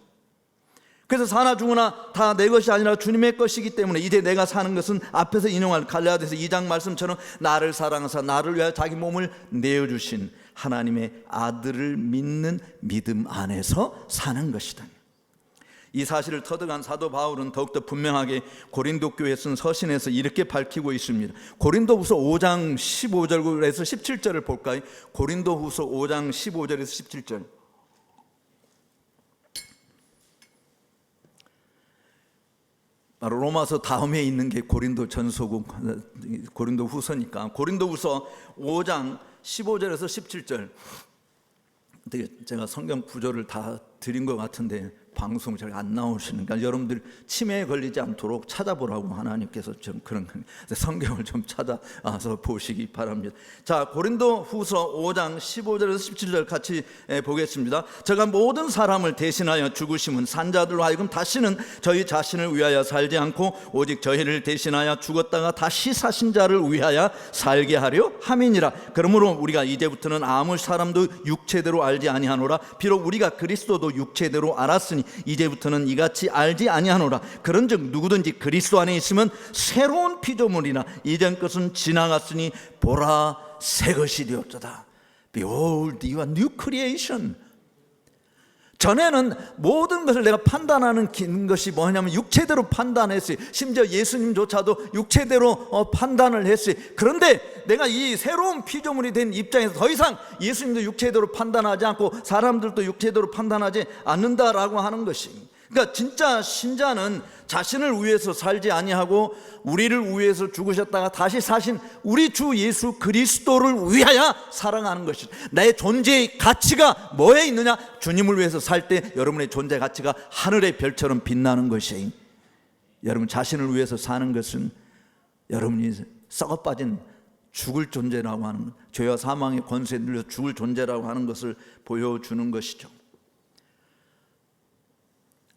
그래서 사나 죽으나 다 내 것이 아니라 주님의 것이기 때문에 이제 내가 사는 것은 앞에서 인용할 갈라디아서 2장 말씀처럼 나를 사랑하사 나를 위하여 자기 몸을 내어주신 하나님의 아들을 믿는 믿음 안에서 사는 것이다. 이 사실을 터득한 사도 바울은 더욱더 분명하게 고린도 교회에 쓴 서신에서 이렇게 밝히고 있습니다. 고린도후서 5장 15절에서 17절을 볼까요? 고린도후서 5장 15절에서 17절. 바로 로마서 다음에 있는 게 고린도 전서고 고린도 후서니까 고린도 후서 5장 15절에서 17절. 제가 성경 구절을 다 드린 것 같은데 방송 잘 안 나오시니까 여러분들 치매에 걸리지 않도록 찾아보라고 하나님께서 좀 그런 성경을 좀 찾아서 보시기 바랍니다. 자, 고린도 후서 5장 15절에서 17절 같이 보겠습니다. 제가 모든 사람을 대신하여 죽으심은 산자들로 하여금 다시는 저희 자신을 위하여 살지 않고 오직 저희를 대신하여 죽었다가 다시 사신 자를 위하여 살게 하려 함이니라. 그러므로 우리가 이제부터는 아무 사람도 육체대로 알지 아니하노라. 비록 우리가 그리스도도 육체대로 알았으니 이제부터는 이같이 알지 아니하노라. 그런즉 누구든지 그리스도 안에 있으면 새로운 피조물이나 이전 것은 지나갔으니 보라 새 것이 되었도다. Behold, you are new creation. 전에는 모든 것을 내가 판단하는 것이 뭐냐면 육체대로 판단했어요. 심지어 예수님조차도 육체대로 판단을 했어요. 그런데 내가 이 새로운 피조물이 된 입장에서 더 이상 예수님도 육체대로 판단하지 않고 사람들도 육체대로 판단하지 않는다라고 하는 것이, 그러니까 진짜 신자는 자신을 위해서 살지 아니하고 우리를 위해서 죽으셨다가 다시 사신 우리 주 예수 그리스도를 위하여 살아가는 것이죠. 나의 존재의 가치가 뭐에 있느냐? 주님을 위해서 살 때 여러분의 존재 가치가 하늘의 별처럼 빛나는 것이에요. 여러분 자신을 위해서 사는 것은 여러분이 썩어빠진 죽을 존재라고 하는 것, 죄와 사망의 권세에 눌려 죽을 존재라고 하는 것을 보여주는 것이죠.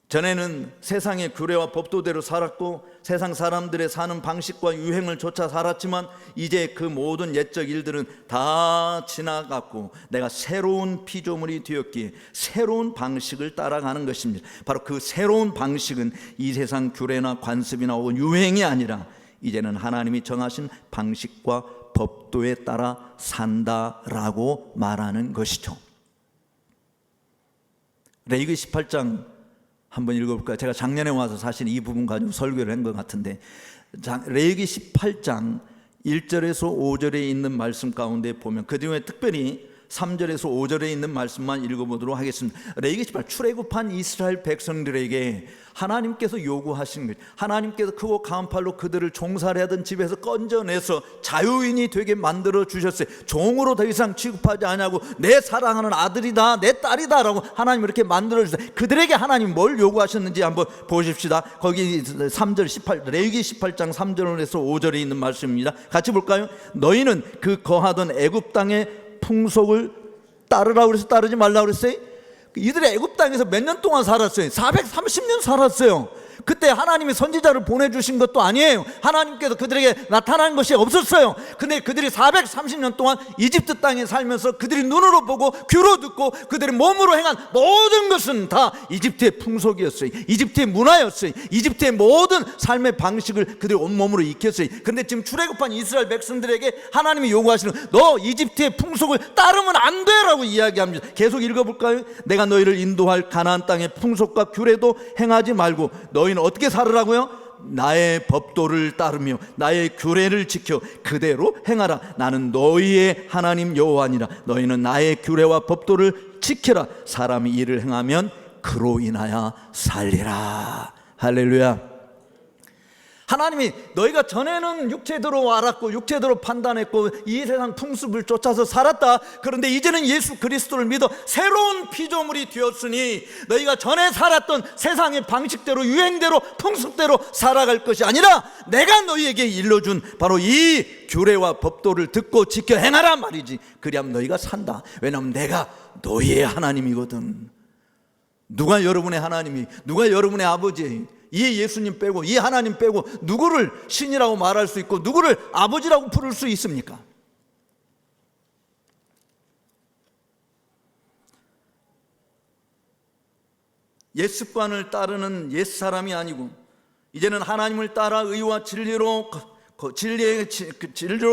전에는 세상의 규례와 법도대로 살았고 세상 사람들의 사는 방식과 유행을 쫓아 살았지만 이제 그 모든 옛적 일들은 다 지나갔고 내가 새로운 피조물이 되었기에 새로운 방식을 따라가는 것입니다. 바로 그 새로운 방식은 이 세상 규례나 관습이나 혹은 유행이 아니라 이제는 하나님이 정하신 방식과 법도에 따라 산다라고 말하는 것이죠. 레위기 18장 한번 읽어볼까요? 제가 작년에 와서 사실 이 부분 가지고 설교를 한 것 같은데, 레위기 18장 1절에서 5절에 있는 말씀 가운데 보면 그 중에 특별히 3절에서 5절에 있는 말씀만 읽어보도록 하겠습니다. 레위기 18, 출애굽한 이스라엘 백성들에게 하나님께서 요구하신 것, 하나님께서 크고 강한 팔로 그들을 종살이 하던 집에서 건져내서 자유인이 되게 만들어 주셨어요. 종으로 더 이상 취급하지 않냐고, 내 사랑하는 아들이다, 내 딸이다 라고 하나님 이렇게 만들어 주셨어요. 그들에게 하나님 뭘 요구하셨는지 한번 보십시다. 거기 3절 18, 레위기 18장 3절에서 5절에 있는 말씀입니다. 같이 볼까요? 너희는 그 거하던 애굽 땅의 풍속을 따르라고 그래서 따르지 말라고 그랬어요. 이들이 애굽 땅에서 몇 년 동안 살았어요? 430년 살았어요. 그때 하나님이 선지자를 보내주신 것도 아니에요. 하나님께서 그들에게 나타난 것이 없었어요. 근데 그들이 430년 동안 이집트 땅에 살면서 그들이 눈으로 보고 귀로 듣고 그들이 몸으로 행한 모든 것은 다 이집트의 풍속이었어요. 이집트의 문화였어요. 이집트의 모든 삶의 방식을 그들이 온몸으로 익혔어요. 근데 지금 출애굽한 이스라엘 백성들에게 하나님이 요구하시는, 너 이집트의 풍속을 따르면 안 돼라고 이야기합니다. 계속 읽어볼까요? 내가 너희를 인도할 가나안 땅의 풍속과 규례도 행하지 말고 너희는 어떻게 살으라고요? 나의 법도를 따르며 나의 규례를 지켜 그대로 행하라. 나는 너희의 하나님 여호와니라. 너희는 나의 규례와 법도를 지켜라. 사람이 이를 행하면 그로 인하여 살리라. 할렐루야. 하나님이 너희가 전에는 육체대로 알았고 육체대로 판단했고 이 세상 풍습을 쫓아서 살았다. 그런데 이제는 예수 그리스도를 믿어 새로운 피조물이 되었으니 너희가 전에 살았던 세상의 방식대로 유행대로 풍습대로 살아갈 것이 아니라 내가 너희에게 일러준 바로 이 규례와 법도를 듣고 지켜 행하라 말이지. 그리하면 너희가 산다. 왜냐하면 내가 너희의 하나님이거든. 누가 여러분의 하나님이, 누가 여러분의 아버지예요? 이 예수님 빼고, 이 하나님 빼고 누구를 신이라고 말할 수 있고 누구를 아버지라고 부를 수 있습니까? 옛 습관을 따르는 옛 사람이 아니고 이제는 하나님을 따라 의와 진리로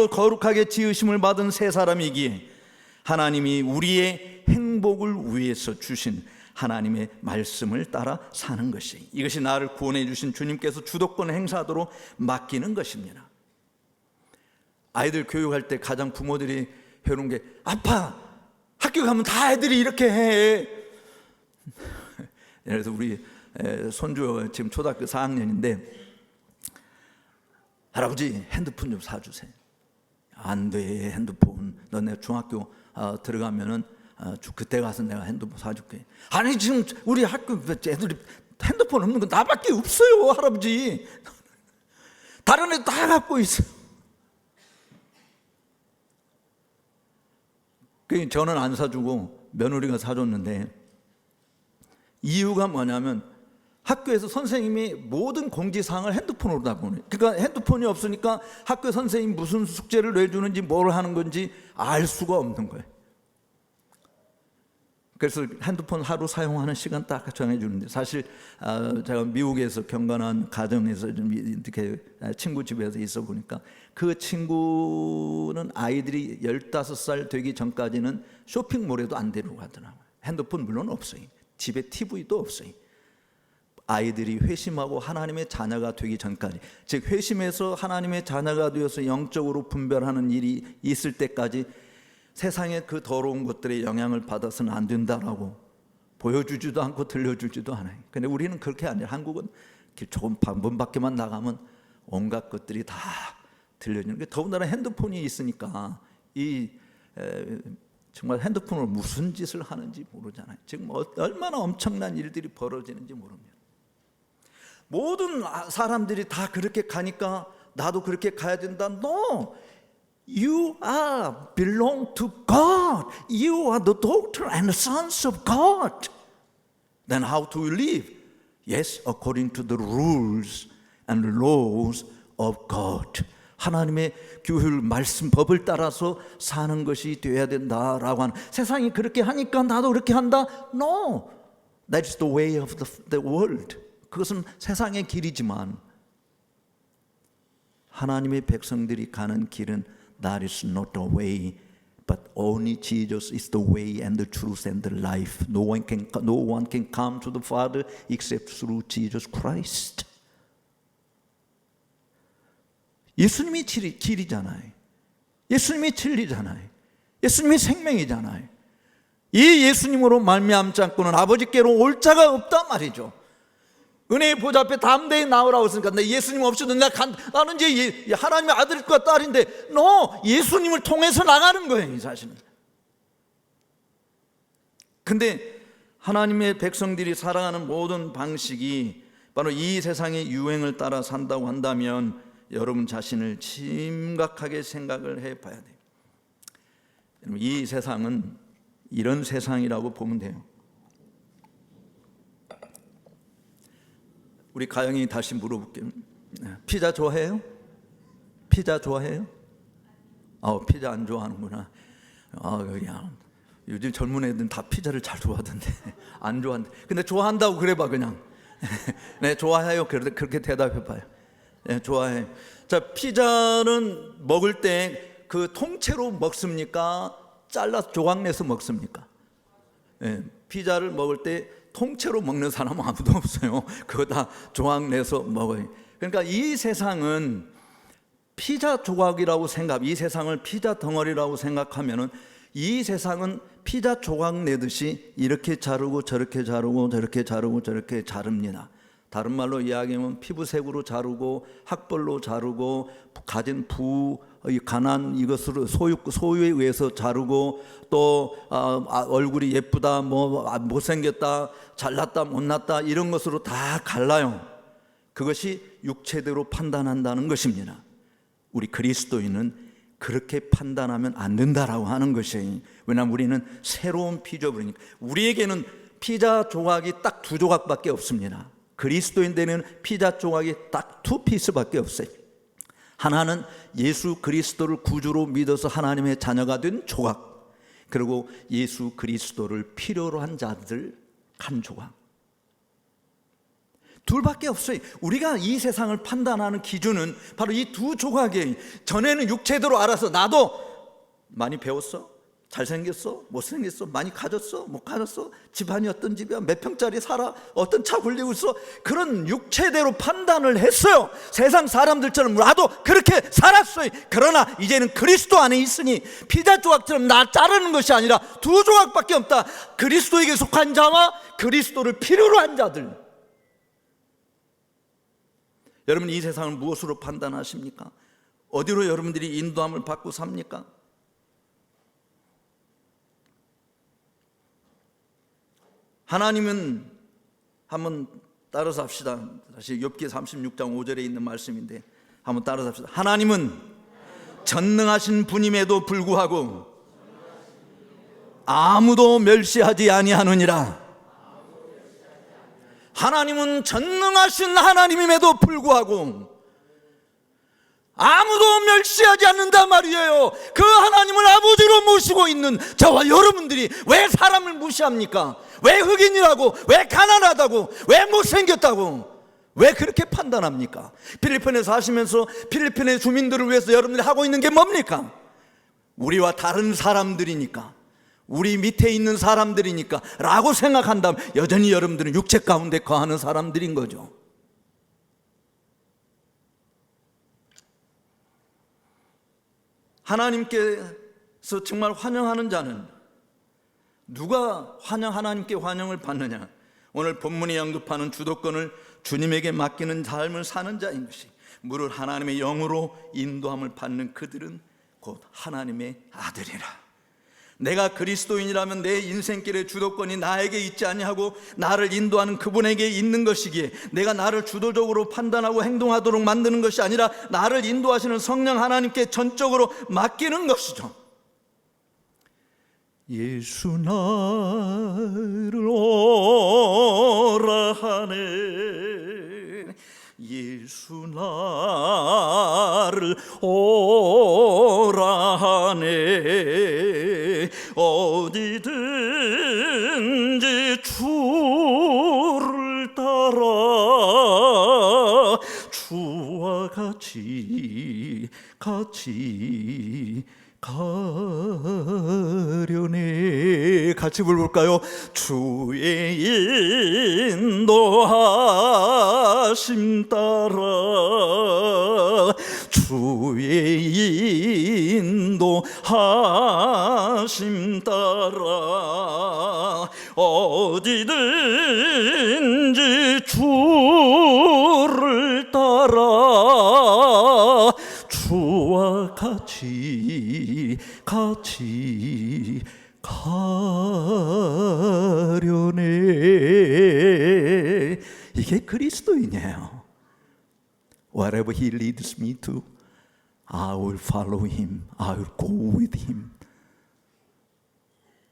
거룩하게 지으심을 받은 새 사람이기에 하나님이 우리의 행복을 위해서 주신 하나님의 말씀을 따라 사는 것이, 이것이 나를 구원해 주신 주님께서 주도권 행사하도록 맡기는 것입니다. 아이들 교육할 때 가장 부모들이 해오는 게, 아빠 학교 가면 다 애들이 이렇게 해. 예를 들어서 우리 손주가 지금 초등학교 4학년인데 할아버지 핸드폰 좀 사주세요. 안 돼, 핸드폰 너네 중학교 들어가면은 그때 가서 내가 핸드폰 사줄게. 아니 지금 우리 학교 애들이 핸드폰 없는 거 나밖에 없어요 할아버지. 다른 애들 다 갖고 있어요. 저는 안 사주고 며느리가 사줬는데 이유가 뭐냐면 학교에서 선생님이 모든 공지사항을 핸드폰으로 다 보내요. 그러니까 핸드폰이 없으니까 학교 선생님이 무슨 숙제를 내주는지 뭘 하는 건지 알 수가 없는 거예요. 그래서 핸드폰 하루 사용하는 시간 딱 정해주는데, 사실 제가 미국에서 경건한 가정에서 좀 이렇게 친구 집에서 있어 보니까 그 친구는 아이들이 15살 되기 전까지는 쇼핑몰에도 안 데리고 가더라고요. 핸드폰 물론 없어요. 집에 TV도 없어요. 아이들이 회심하고 하나님의 자녀가 되기 전까지, 즉 회심해서 하나님의 자녀가 되어서 영적으로 분별하는 일이 있을 때까지 세상의 그 더러운 것들의 영향을 받아서는 안 된다라고 보여주지도 않고 들려주지도 않아요. 근데 우리는 그렇게 아니에요. 한국은 조금 문 밖에만 나가면 온갖 것들이 다 들려주는 게, 더군다나 핸드폰이 있으니까 정말 핸드폰으로 무슨 짓을 하는지 모르잖아요. 지금 얼마나 엄청난 일들이 벌어지는지 모릅니다. 모든 사람들이 다 그렇게 가니까 나도 그렇게 가야 된다. No, you are belong to God. You are the daughter and the sons of God. Then how do you live? Yes, according to the rules and laws of God. 하나님의 규율, 말씀, 법을 따라서 사는 것이 되어야 된다라고 하는, 세상이 그렇게 하니까 나도 그렇게 한다? No, that is the way of the world. 그것은 세상의 길이지만 하나님의 백성들이 가는 길은 that is not the way, but only Jesus is the way and the truth and the life. No one can come to the Father except through Jesus Christ. 예수님이 길이잖아요. 예수님이 진리잖아요. 예수님이 생명이잖아요. 이 예수님으로 말미암지 않고는 아버지께로 올 자가 없단 말이죠. 은혜의 보좌 앞에 담대히 나오라고 했으니까 예수님 없이도 나는 이제 하나님의 아들과 딸인데, no, 예수님을 통해서 나가는 거예요, 이 사실은. 근데 하나님의 백성들이 살아가는 모든 방식이 바로 이 세상의 유행을 따라 산다고 한다면 여러분 자신을 심각하게 생각을 해봐야 돼요. 이 세상은 이런 세상이라고 보면 돼요. 우리 가영이 다시 물어볼게요. 피자 좋아해요? 피자 좋아해요? 피자 안 좋아하는구나. 그냥 요즘 젊은 애들은 다 피자를 잘 좋아하던데 안 좋아한대. 근데 좋아한다고 그래봐 그냥. 네, 좋아해요. 그렇게 대답해봐요. 네, 좋아해. 자, 피자는 먹을 때 그 통째로 먹습니까? 잘라서 조각 내서 먹습니까? 네, 피자를 먹을 때 통째로 먹는 사람은 아무도 없어요. 그거 다 조각 내서 먹어요. 그러니까 이 세상은 피자 조각이라고 이 세상을 피자 덩어리라고 생각하면은 이 세상은 피자 조각 내듯이 이렇게 자르고 저렇게 자르고 저렇게 자르고 저렇게 자릅니다. 다른 말로 이야기하면 피부색으로 자르고 학벌로 자르고 가진 가난 이것으로 소유에 의해서 자르고 또 얼굴이 예쁘다 못생겼다 잘났다 못났다 이런 것으로 다 갈라요. 그것이 육체대로 판단한다는 것입니다. 우리 그리스도인은 그렇게 판단하면 안 된다라고 하는 것이에요. 왜냐하면 우리는 새로운 피조물이니까. 우리에게는 피자 조각이 딱 2조각밖에 없습니다. 그리스도인들은 피자 조각이 딱 2피스밖에 없어요. 하나는 예수 그리스도를 구주로 믿어서 하나님의 자녀가 된 조각, 그리고 예수 그리스도를 필요로 한 자들 한 조각. 둘밖에 없어요. 우리가 이 세상을 판단하는 기준은 바로 이 2조각이에요. 전에는 육체대로 알아서 나도 많이 배웠어? 잘생겼어? 못생겼어? 많이 가졌어? 못 가졌어? 집안이 어떤 집이야? 몇 평짜리 살아? 어떤 차 굴리고 있어? 그런 육체대로 판단을 했어요. 세상 사람들처럼 나도 그렇게 살았어요. 그러나 이제는 그리스도 안에 있으니 피자 조각처럼 나 자르는 것이 아니라 2조각밖에 없다. 그리스도에게 속한 자와 그리스도를 필요로 한 자들. 여러분, 이 세상을 무엇으로 판단하십니까? 어디로 여러분들이 인도함을 받고 삽니까? 하나님은, 한번 따라서 합시다. 다시 욥기 36장 5절에 있는 말씀인데 한번 따라서 합시다. 하나님은 전능하신 분임에도 불구하고 아무도 멸시하지 아니하느니라. 하나님은 전능하신 하나님임에도 불구하고 아무도 멸시하지 않는단 말이에요. 그 하나님을 아버지로 모시고 있는 저와 여러분들이 왜 사람을 무시합니까? 왜 흑인이라고? 왜 가난하다고? 왜 못생겼다고? 왜 그렇게 판단합니까? 필리핀에 사시면서 필리핀의 주민들을 위해서 여러분들이 하고 있는 게 뭡니까? 우리와 다른 사람들이니까, 우리 밑에 있는 사람들이니까 라고 생각한다면 여전히 여러분들은 육체 가운데 거하는 사람들인 거죠. 하나님께서 정말 환영하는 자는, 누가 하나님께 환영을 받느냐? 오늘 본문이 언급하는 주도권을 주님에게 맡기는 삶을 사는 자인 것이, 무릇 하나님의 영으로 인도함을 받는 그들은 곧 하나님의 아들이라. 내가 그리스도인이라면 내 인생길의 주도권이 나에게 있지 아니하고 나를 인도하는 그분에게 있는 것이기에 내가 나를 주도적으로 판단하고 행동하도록 만드는 것이 아니라 나를 인도하시는 성령 하나님께 전적으로 맡기는 것이죠. 예수 나를 오라 하네, 예수 나를 오라 하네, 어디든지 주를 따라 주와 같이 가려네. 같이 불러볼까요? 주의 인도하심 따라, 주의 인도하심 따라 어디든지 주를 따라 주와 같이 가려네. 이게 그리스도인이에요. Wherever he leads me to, I will follow him. I will go with him.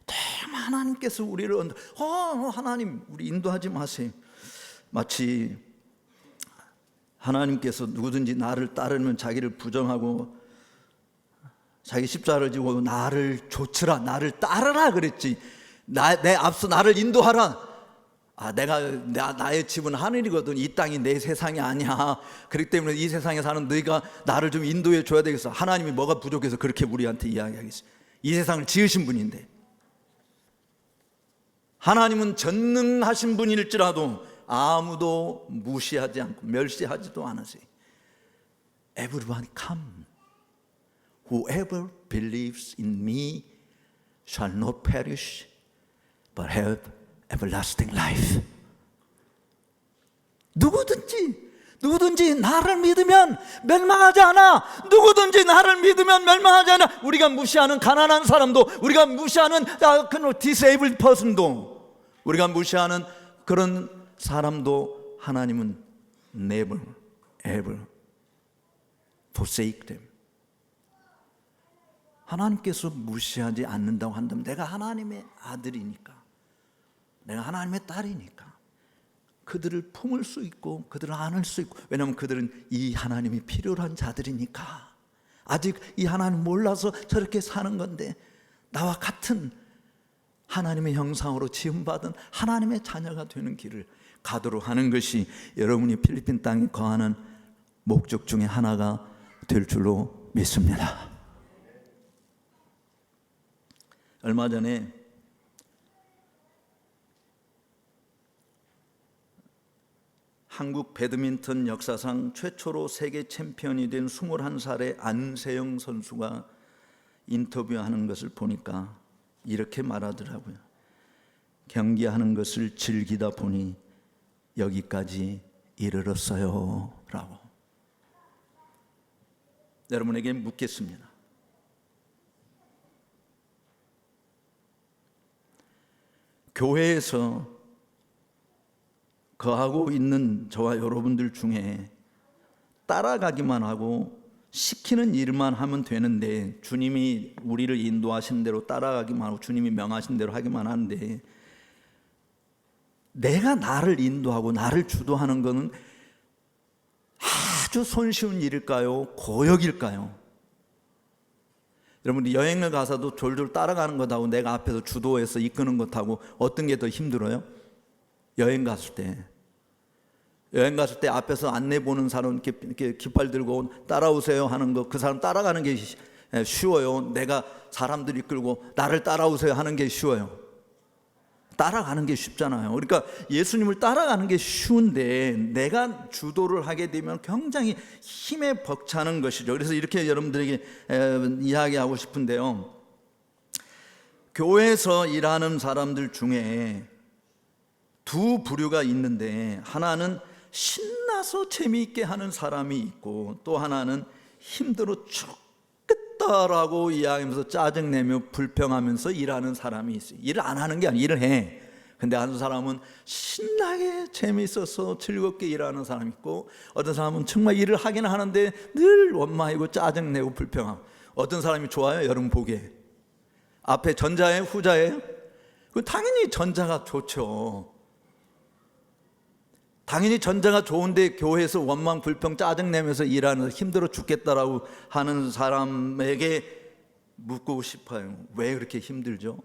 하나님께서 우리를 하나님 우리 인도하지 마세요. 마치 하나님께서 누구든지 나를 따르면 자기를 부정하고 자기 십자가를 지고 나를 좇으라, 나를 따르라 그랬지. 내 앞서 나를 인도하라. 나의 집은 하늘이거든. 이 땅이 내 세상이 아니야. 그렇기 때문에 이 세상에 사는 너희가 나를 좀 인도해 줘야 되겠어. 하나님이 뭐가 부족해서 그렇게 우리한테 이야기하겠어. 이 세상을 지으신 분인데. 하나님은 전능하신 분일지라도 아무도 무시하지 않고 멸시하지도 않으세요. Everyone come. Whoever believes in me shall not perish but have everlasting life. 누구든지 나를 믿으면 멸망하지 않아. 누구든지 나를 믿으면 멸망하지 않아. 우리가 무시하는 가난한 사람도, 우리가 무시하는 disabled person도, 우리가 무시하는 그런 사람도 하나님은 never ever forsake them. 하나님께서 무시하지 않는다고 한다면 내가 하나님의 아들이니까, 내가 하나님의 딸이니까 그들을 품을 수 있고 그들을 안을 수 있고, 왜냐하면 그들은 이 하나님이 필요로 한 자들이니까. 아직 이 하나님 몰라서 저렇게 사는 건데, 나와 같은 하나님의 형상으로 지음받은 하나님의 자녀가 되는 길을 가도록 하는 것이 여러분이 필리핀 땅에 거하는 목적 중에 하나가 될 줄로 믿습니다. 얼마 전에 한국 배드민턴 역사상 최초로 세계 챔피언이 된 21살의 안세영 선수가 인터뷰하는 것을 보니까 이렇게 말하더라고요. 경기하는 것을 즐기다 보니 여기까지 이르렀어요 라고. 여러분에게 묻겠습니다. 교회에서 거하고 있는 저와 여러분들 중에 따라가기만 하고 시키는 일만 하면 되는데, 주님이 우리를 인도하신 대로 따라가기만 하고 주님이 명하신 대로 하기만 하는데, 내가 나를 인도하고 나를 주도하는 것은 아주 손쉬운 일일까요? 고역일까요? 여러분, 여행을 가서도 졸졸 따라가는 것하고 내가 앞에서 주도해서 이끄는 것하고 어떤 게 더 힘들어요? 여행 갔을 때 앞에서 안내 보는 사람 이렇게 깃발 들고 따라오세요 하는 거, 그 사람 따라가는 게 쉬워요. 내가 사람들 이끌고 나를 따라오세요 하는 게 쉬워요. 따라가는 게 쉽잖아요. 그러니까 예수님을 따라가는 게 쉬운데 내가 주도를 하게 되면 굉장히 힘에 벅차는 것이죠. 그래서 이렇게 여러분들에게 이야기하고 싶은데요, 교회에서 일하는 사람들 중에 두 부류가 있는데, 하나는 신나서 재미있게 하는 사람이 있고, 또 하나는 힘들어 죽겠다라고 이야기하면서 짜증내며 불평하면서 일하는 사람이 있어요. 일을 안 하는 게 아니라 일을 해. 근데 한 사람은 신나게 재미있어서 즐겁게 일하는 사람이 있고, 어떤 사람은 정말 일을 하긴 하는데 늘 원망이고 짜증내고 불평하고. 어떤 사람이 좋아요? 여러분 보기에 앞에 전자예요? 후자예요? 당연히 전자가 좋죠. 당연히 전자가 좋은데 교회에서 원망 불평 짜증내면서 일하는, 힘들어 죽겠다라고 하는 사람에게 묻고 싶어요. 왜 그렇게 힘들죠?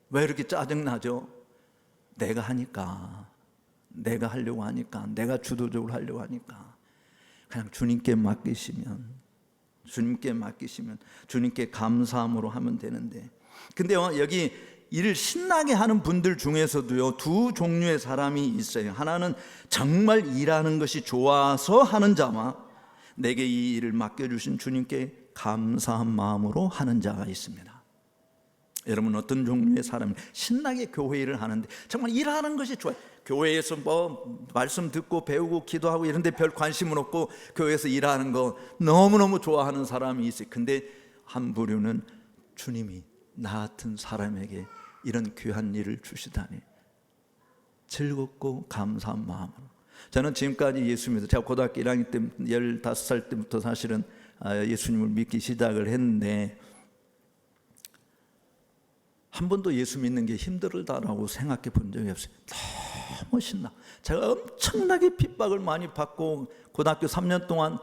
왜 이렇게 짜증나죠? 내가 하니까, 내가 하려고 하니까, 내가 주도적으로 하려고 하니까. 그냥 주님께 맡기시면 주님께 감사함으로 하면 되는데, 근데요, 여기 일을 신나게 하는 분들 중에서도요, 두 종류의 사람이 있어요. 하나는 정말 일하는 것이 좋아서 하는 자와 내게 이 일을 맡겨주신 주님께 감사한 마음으로 하는 자가 있습니다. 여러분 어떤 종류의 사람이 신나게 교회 일을 하는데 정말 일하는 것이 좋아요. 교회에서 뭐 말씀 듣고 배우고 기도하고 이런 데 별 관심은 없고 교회에서 일하는 거 너무너무 좋아하는 사람이 있어요. 근데 한 부류는 주님이 나 같은 사람에게 이런 귀한 일을 주시다니 즐겁고 감사한 마음으로. 저는 지금까지 예수 믿어서, 제가 고등학교 1학년 때 15살 때부터 사실은 예수님을 믿기 시작을 했는데 한 번도 예수 믿는 게 힘들다라고 생각해 본 적이 없어요. 너무 신나. 제가 엄청나게 핍박을 많이 받고 고등학교 3년 동안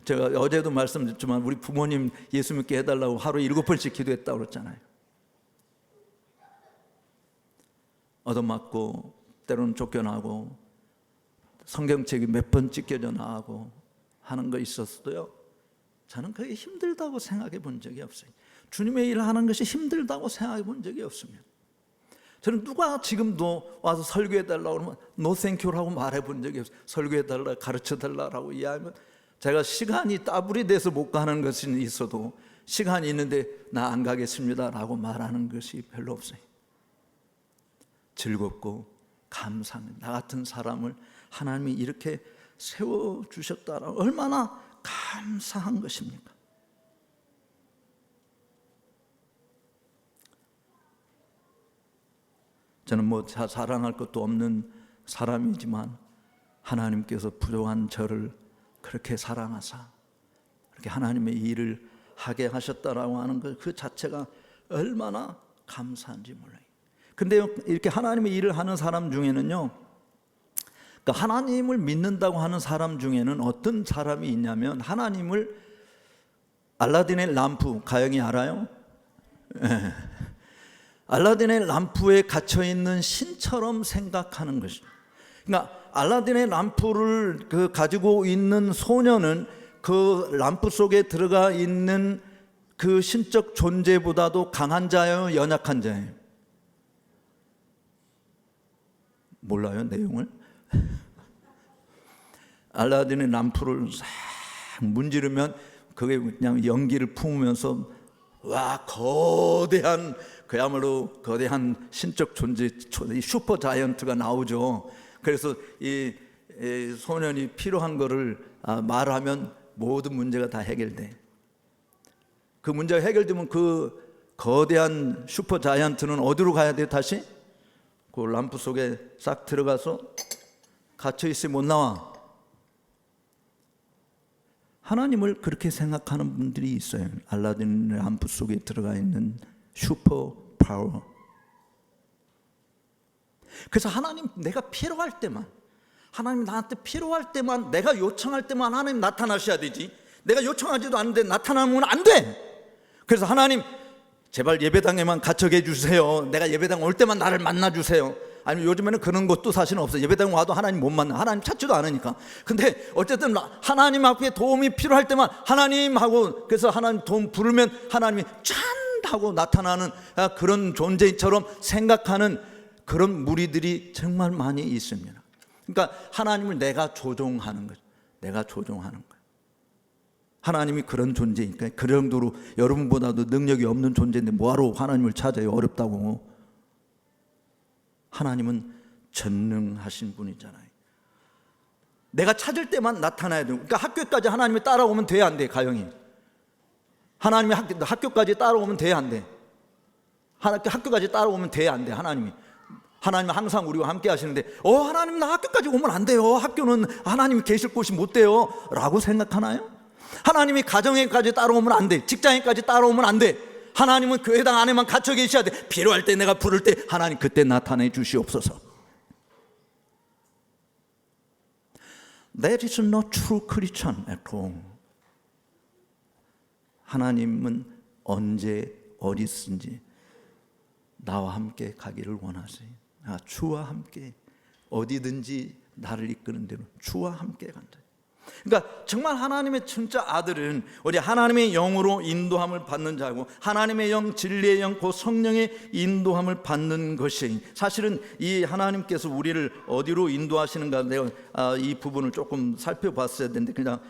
제가 어제도 말씀드렸지만 우리 부모님 예수 믿게 해달라고 하루에 7번씩 기도했다고 그랬잖아요. 얻어맞고 때로는 쫓겨나고 성경책이 몇 번 찢겨져 나가고 하는 거 있었어도요, 저는 그게 힘들다고 생각해 본 적이 없어요. 주님의 일을 하는 것이 힘들다고 생각해 본 적이 없습니다. 저는 누가 지금도 와서 설교해 달라고 그러면 노 땡큐라고 말해 본 적이 없어요. 설교해 달라, 가르쳐 달라고 이야기하면 제가 시간이 따블이 돼서 못 가는 것은 있어도 시간이 있는데 나 안 가겠습니다라고 말하는 것이 별로 없어요. 즐겁고 감사합니다. 나 같은 사람을 하나님이 이렇게 세워주셨다라 얼마나 감사한 것입니까? 저는 뭐 자랑할 것도 없는 사람이지만 하나님께서 부족한 저를 그렇게 사랑하사 그렇게 하나님의 일을 하게 하셨다라고 하는 것 그 자체가 얼마나 감사한지 몰라요. 근데 이렇게 하나님의 일을 하는 사람 중에는요, 그러니까 하나님을 믿는다고 하는 사람 중에는 어떤 사람이 있냐면, 하나님을 알라딘의 람프, 가영이 알아요? 네. 알라딘의 람프에 갇혀있는 신처럼 생각하는 것입니다. 그러니까 알라딘의 람프를 가지고 있는 소녀는 그 람프 속에 들어가 있는 그 신적 존재보다도 강한 자예요, 연약한 자예요? 몰라요, 내용을? 알라딘의 람프를 싹 문지르면 그게 그냥 연기를 품으면서 와, 거대한, 그야말로 거대한 신적 존재, 슈퍼 자이언트가 나오죠. 그래서 이 소년이 필요한 거를 말하면 모든 문제가 다 해결돼. 그 문제가 해결되면 그 거대한 슈퍼 자이언트는 어디로 가야 돼? 다시 그 람프 속에 싹 들어가서 갇혀 있으면 못 나와. 하나님을 그렇게 생각하는 분들이 있어요. 알라딘 람프 속에 들어가 있는 슈퍼 파워. 그래서 하나님, 내가 필요할 때만, 하나님 나한테 필요할 때만, 내가 요청할 때만 하나님 나타나셔야 되지, 내가 요청하지도 않는데 나타나면 안 돼. 그래서 하나님 제발 예배당에만 갇혀게 해주세요. 내가 예배당 올 때만 나를 만나주세요. 아니면 요즘에는 그런 것도 사실은 없어요. 예배당 와도 하나님 못 만나, 하나님 찾지도 않으니까. 근데 어쨌든 하나님 앞에 도움이 필요할 때만 하나님 하고, 그래서 하나님 도움 부르면 하나님이 짠 하고 나타나는 그런 존재처럼 생각하는 그런 무리들이 정말 많이 있습니다. 그러니까 하나님을 내가 조종하는 거죠. 내가 조종하는 거예요. 하나님이 그런 존재니까. 그 정도로 여러분보다도 능력이 없는 존재인데 뭐하러 하나님을 찾아요? 어렵다고. 하나님은 전능하신 분이잖아요. 내가 찾을 때만 나타나야 돼요. 그러니까 학교까지 하나님이 따라오면 돼, 안 돼? 가영이 하나님이 학교까지 따라오면 돼, 안 돼? 학교까지 따라오면 돼, 안 돼? 하나님은 항상 우리와 함께 하시는데 하나님 나 학교까지 오면 안 돼요. 학교는 하나님이 계실 곳이 못 돼요 라고 생각하나요? 하나님이 가정에까지 따라오면 안 돼. 직장에까지 따라오면 안 돼. 하나님은 교회당 안에만 갇혀 계셔야 돼. 필요할 때 내가 부를 때 하나님 그때 나타내 주시옵소서. That is not true Christian at all. 하나님은 언제 어디든지 나와 함께 가기를 원하세요. 주와 함께 어디든지 나를 이끄는 대로 주와 함께 간다. 그러니까 정말 하나님의 진짜 아들은 우리 하나님의 영으로 인도함을 받는 자고, 하나님의 영, 진리의 영, 그 성령의 인도함을 받는 것이, 사실은 이 하나님께서 우리를 어디로 인도하시는가, 내가 이 부분을 조금 살펴봤어야 되는데 그냥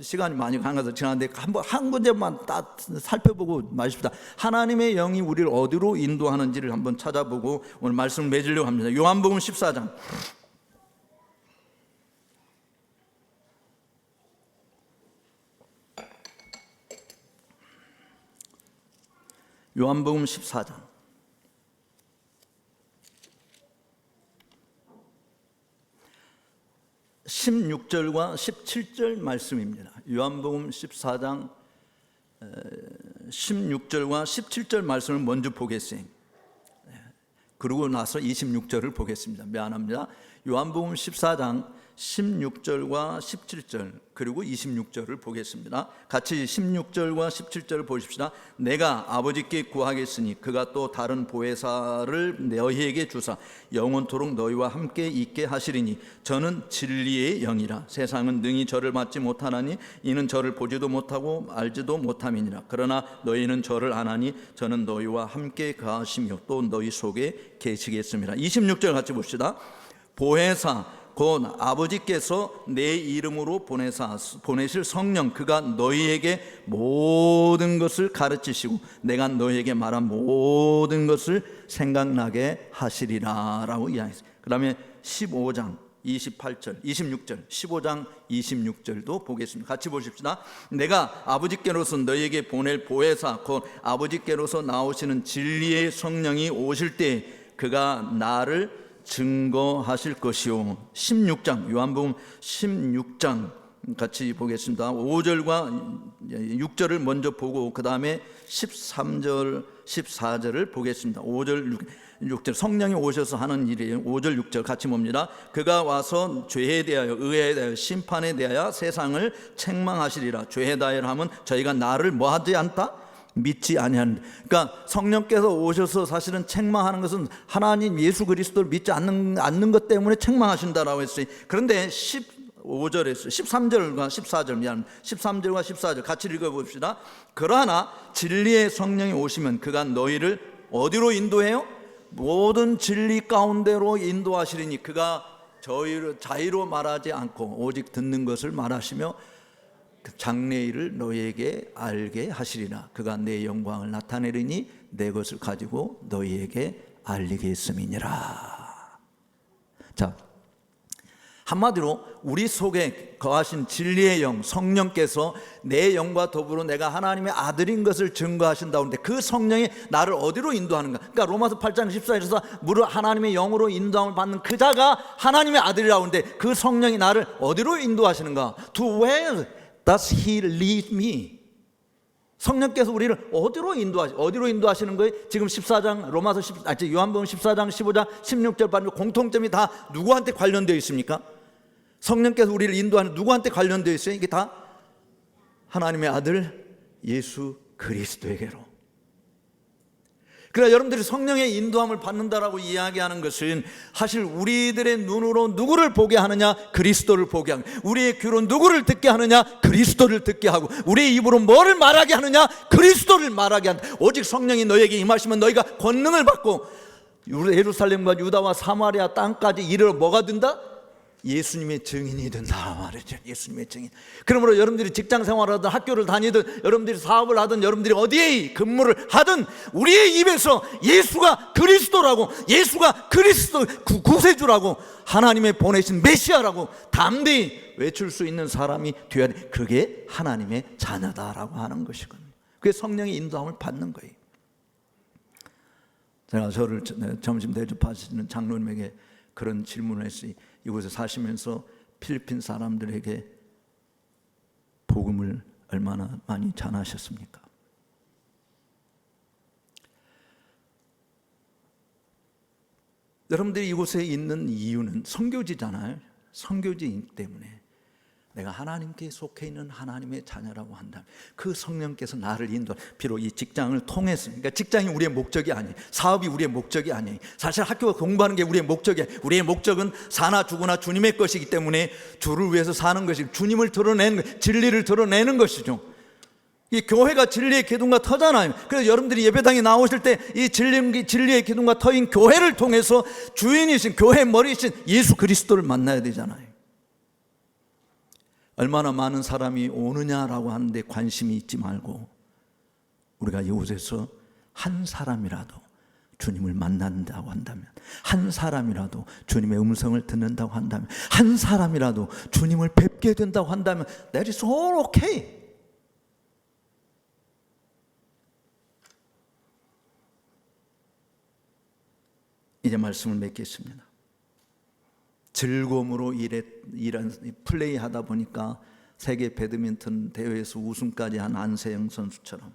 시간이 많이 가서 지났는데 한번 한 군데만 딱 살펴보고 마십시다. 하나님의 영이 우리를 어디로 인도하는지를 한번 찾아보고 오늘 말씀을 맺으려고 합니다. 요한복음 14장. 요한복음 14장 16절과 17절 말씀입니다. 요한복음 14장 16절과 17절 말씀을 먼저 보겠습니다. 그러고 나서 26절을 보겠습니다. 미안합니다. 요한복음 14장 16절과 17절 그리고 26절을 보겠습니다. 같이 16절과 17절을 보십시다. 내가 아버지께 구하겠으니 그가 또 다른 보혜사를 너희에게 주사 영원토록 너희와 함께 있게 하시리니 저는 진리의 영이라. 세상은 능히 저를 받지 못하나니 이는 저를 보지도 못하고 알지도 못함이니라. 그러나 너희는 저를 아나니 저는 너희와 함께 가시며 또 너희 속에 계시겠습니다. 26절 같이 봅시다. 보혜사 곧 아버지께서 내 이름으로 보내실 성령 그가 너희에게 모든 것을 가르치시고 내가 너희에게 말한 모든 것을 생각나게 하시리라 라고 이야기했어요. 그 다음에 15장 28절 26절 15장 26절도 보겠습니다. 같이 보십시다. 내가 아버지께로서 너희에게 보낼 보혜사 곧 아버지께로서 나오시는 진리의 성령이 오실 때 그가 나를 증거하실 것이요. 16장 요한복음 16장 같이 보겠습니다. 5절과 6절을 먼저 보고 그 다음에 13절 14절을 보겠습니다. 5절 6절 성령이 오셔서 하는 일이에요. 5절 6절 같이 봅니다. 그가 와서 죄에 대하여 의에 대하여 심판에 대하여 세상을 책망하시리라. 죄에 대하여 하면 저희가 나를 뭐하지 않다? 믿지 아니하는데, 그러니까 성령께서 오셔서 사실은 책망하는 것은 하나님 예수 그리스도를 믿지 않는 것 때문에 책망하신다라고 했어요. 그런데 15절에 13절과 14절 13절과 14절 같이 읽어봅시다. 그러나 진리의 성령이 오시면 그가 너희를 어디로 인도해요? 모든 진리 가운데로 인도하시리니 그가 저희를 자의로 말하지 않고 오직 듣는 것을 말하시며 장래일을 너희에게 알게 하시리라. 그가 내 영광을 나타내리니 내 것을 가지고 너희에게 알리겠음이니라. 자, 한마디로 우리 속에 거하신 진리의 영 성령께서 내 영과 더불어 내가 하나님의 아들인 것을 증거하신다고 하는데 그 성령이 나를 어디로 인도하는가? 그러니까 로마서 8장 14절에서 무릇 하나님의 영으로 인도함을 받는 그 자가 하나님의 아들이라고 하는데 그 성령이 나를 어디로 인도하시는가? To where does he lead me? 성령께서 우리를 어디로 인도하시는 거예요? 지금 14장 요한복음 14장 15장 16절 반면 공통점이 다 누구한테 관련되어 있습니까? 성령께서 우리를 인도하는 누구한테 관련되어 있어요? 이게 다 하나님의 아들 예수 그리스도에게로. 그러나 여러분들이 성령의 인도함을 받는다라고 이야기하는 것은 사실 우리들의 눈으로 누구를 보게 하느냐? 그리스도를 보게 하고, 우리의 귀로 누구를 듣게 하느냐? 그리스도를 듣게 하고, 우리의 입으로 뭐를 말하게 하느냐? 그리스도를 말하게 한다. 오직 성령이 너에게 임하시면 너희가 권능을 받고 예루살렘과 유다와 사마리아 땅까지 이르러 뭐가 된다? 예수님의 증인이 된다 말이죠. 예수님의 증인. 그러므로 여러분들이 직장 생활을 하든 학교를 다니든 여러분들이 사업을 하든 여러분들이 어디에 근무를 하든 우리의 입에서 예수가 그리스도라고, 예수가 그리스도 구세주라고, 하나님의 보내신 메시아라고 담대히 외칠 수 있는 사람이 되어야 돼. 그게 하나님의 자녀다라고 하는 것이거든요. 그게 성령의 인도함을 받는 거예요. 제가 저를 점심 대접하시는 장로님에게 그런 질문을 했어요. 이곳에 사시면서 필리핀 사람들에게 복음을 얼마나 많이 전하셨습니까? 여러분들이 이곳에 있는 이유는 선교지잖아요. 선교지이기 때문에 내가 하나님께 속해 있는 하나님의 자녀라고 한다면 그 성령께서 나를 인도, 비록 이 직장을 통해서, 그러니까 직장이 우리의 목적이 아니에요. 사업이 우리의 목적이 아니에요. 사실 학교가 공부하는 게 우리의 목적이에요. 우리의 목적은 사나 죽으나 주님의 것이기 때문에 주를 위해서 사는 것이고, 주님을 드러내는, 진리를 드러내는 것이죠. 이 교회가 진리의 기둥과 터잖아요. 그래서 여러분들이 예배당에 나오실 때 이 진리의 기둥과 터인 교회를 통해서 주인이신, 교회의 머리이신 예수 그리스도를 만나야 되잖아요. 얼마나 많은 사람이 오느냐라고 하는데 관심이 있지 말고, 우리가 이곳에서 한 사람이라도 주님을 만난다고 한다면, 한 사람이라도 주님의 음성을 듣는다고 한다면, 한 사람이라도 주님을 뵙게 된다고 한다면 that is all okay. 이제 말씀을 맺겠습니다. 즐거움으로 플레이하다 보니까 세계 배드민턴 대회에서 우승까지 한 안세영 선수처럼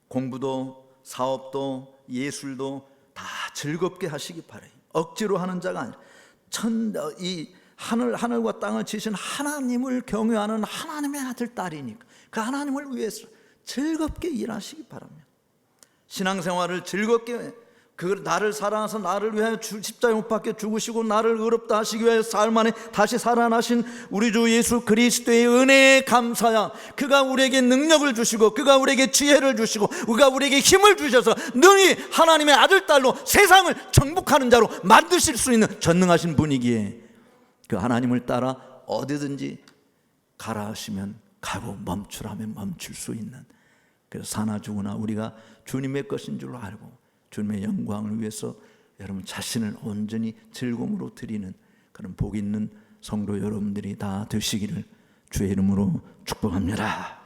공부도 사업도 예술도 다 즐겁게 하시기 바라요. 억지로 하는 자가 아니라 이 하늘과 땅을 지으신 하나님을 경외하는 하나님의 아들 딸이니까 그 하나님을 위해서 즐겁게 일하시기 바랍니다. 신앙생활을 즐겁게, 그 나를 사랑하셔서 나를 위하여 십자가에 못 박혀 죽으시고 나를 의롭다 하시기 위하여 사흘 만에 다시 살아나신 우리 주 예수 그리스도의 은혜에 감사야. 그가 우리에게 능력을 주시고, 그가 우리에게 지혜를 주시고, 그가 우리에게 힘을 주셔서 능히 하나님의 아들 딸로 세상을 정복하는 자로 만드실 수 있는 전능하신 분이기에 그 하나님을 따라 어디든지 가라 하시면 가고 멈추라면 멈출 수 있는, 그래서 사나 죽으나 우리가 주님의 것인 줄 알고 주님의 영광을 위해서 여러분 자신을 온전히 즐거움으로 드리는 그런 복 있는 성도 여러분들이 다 되시기를 주의 이름으로 축복합니다.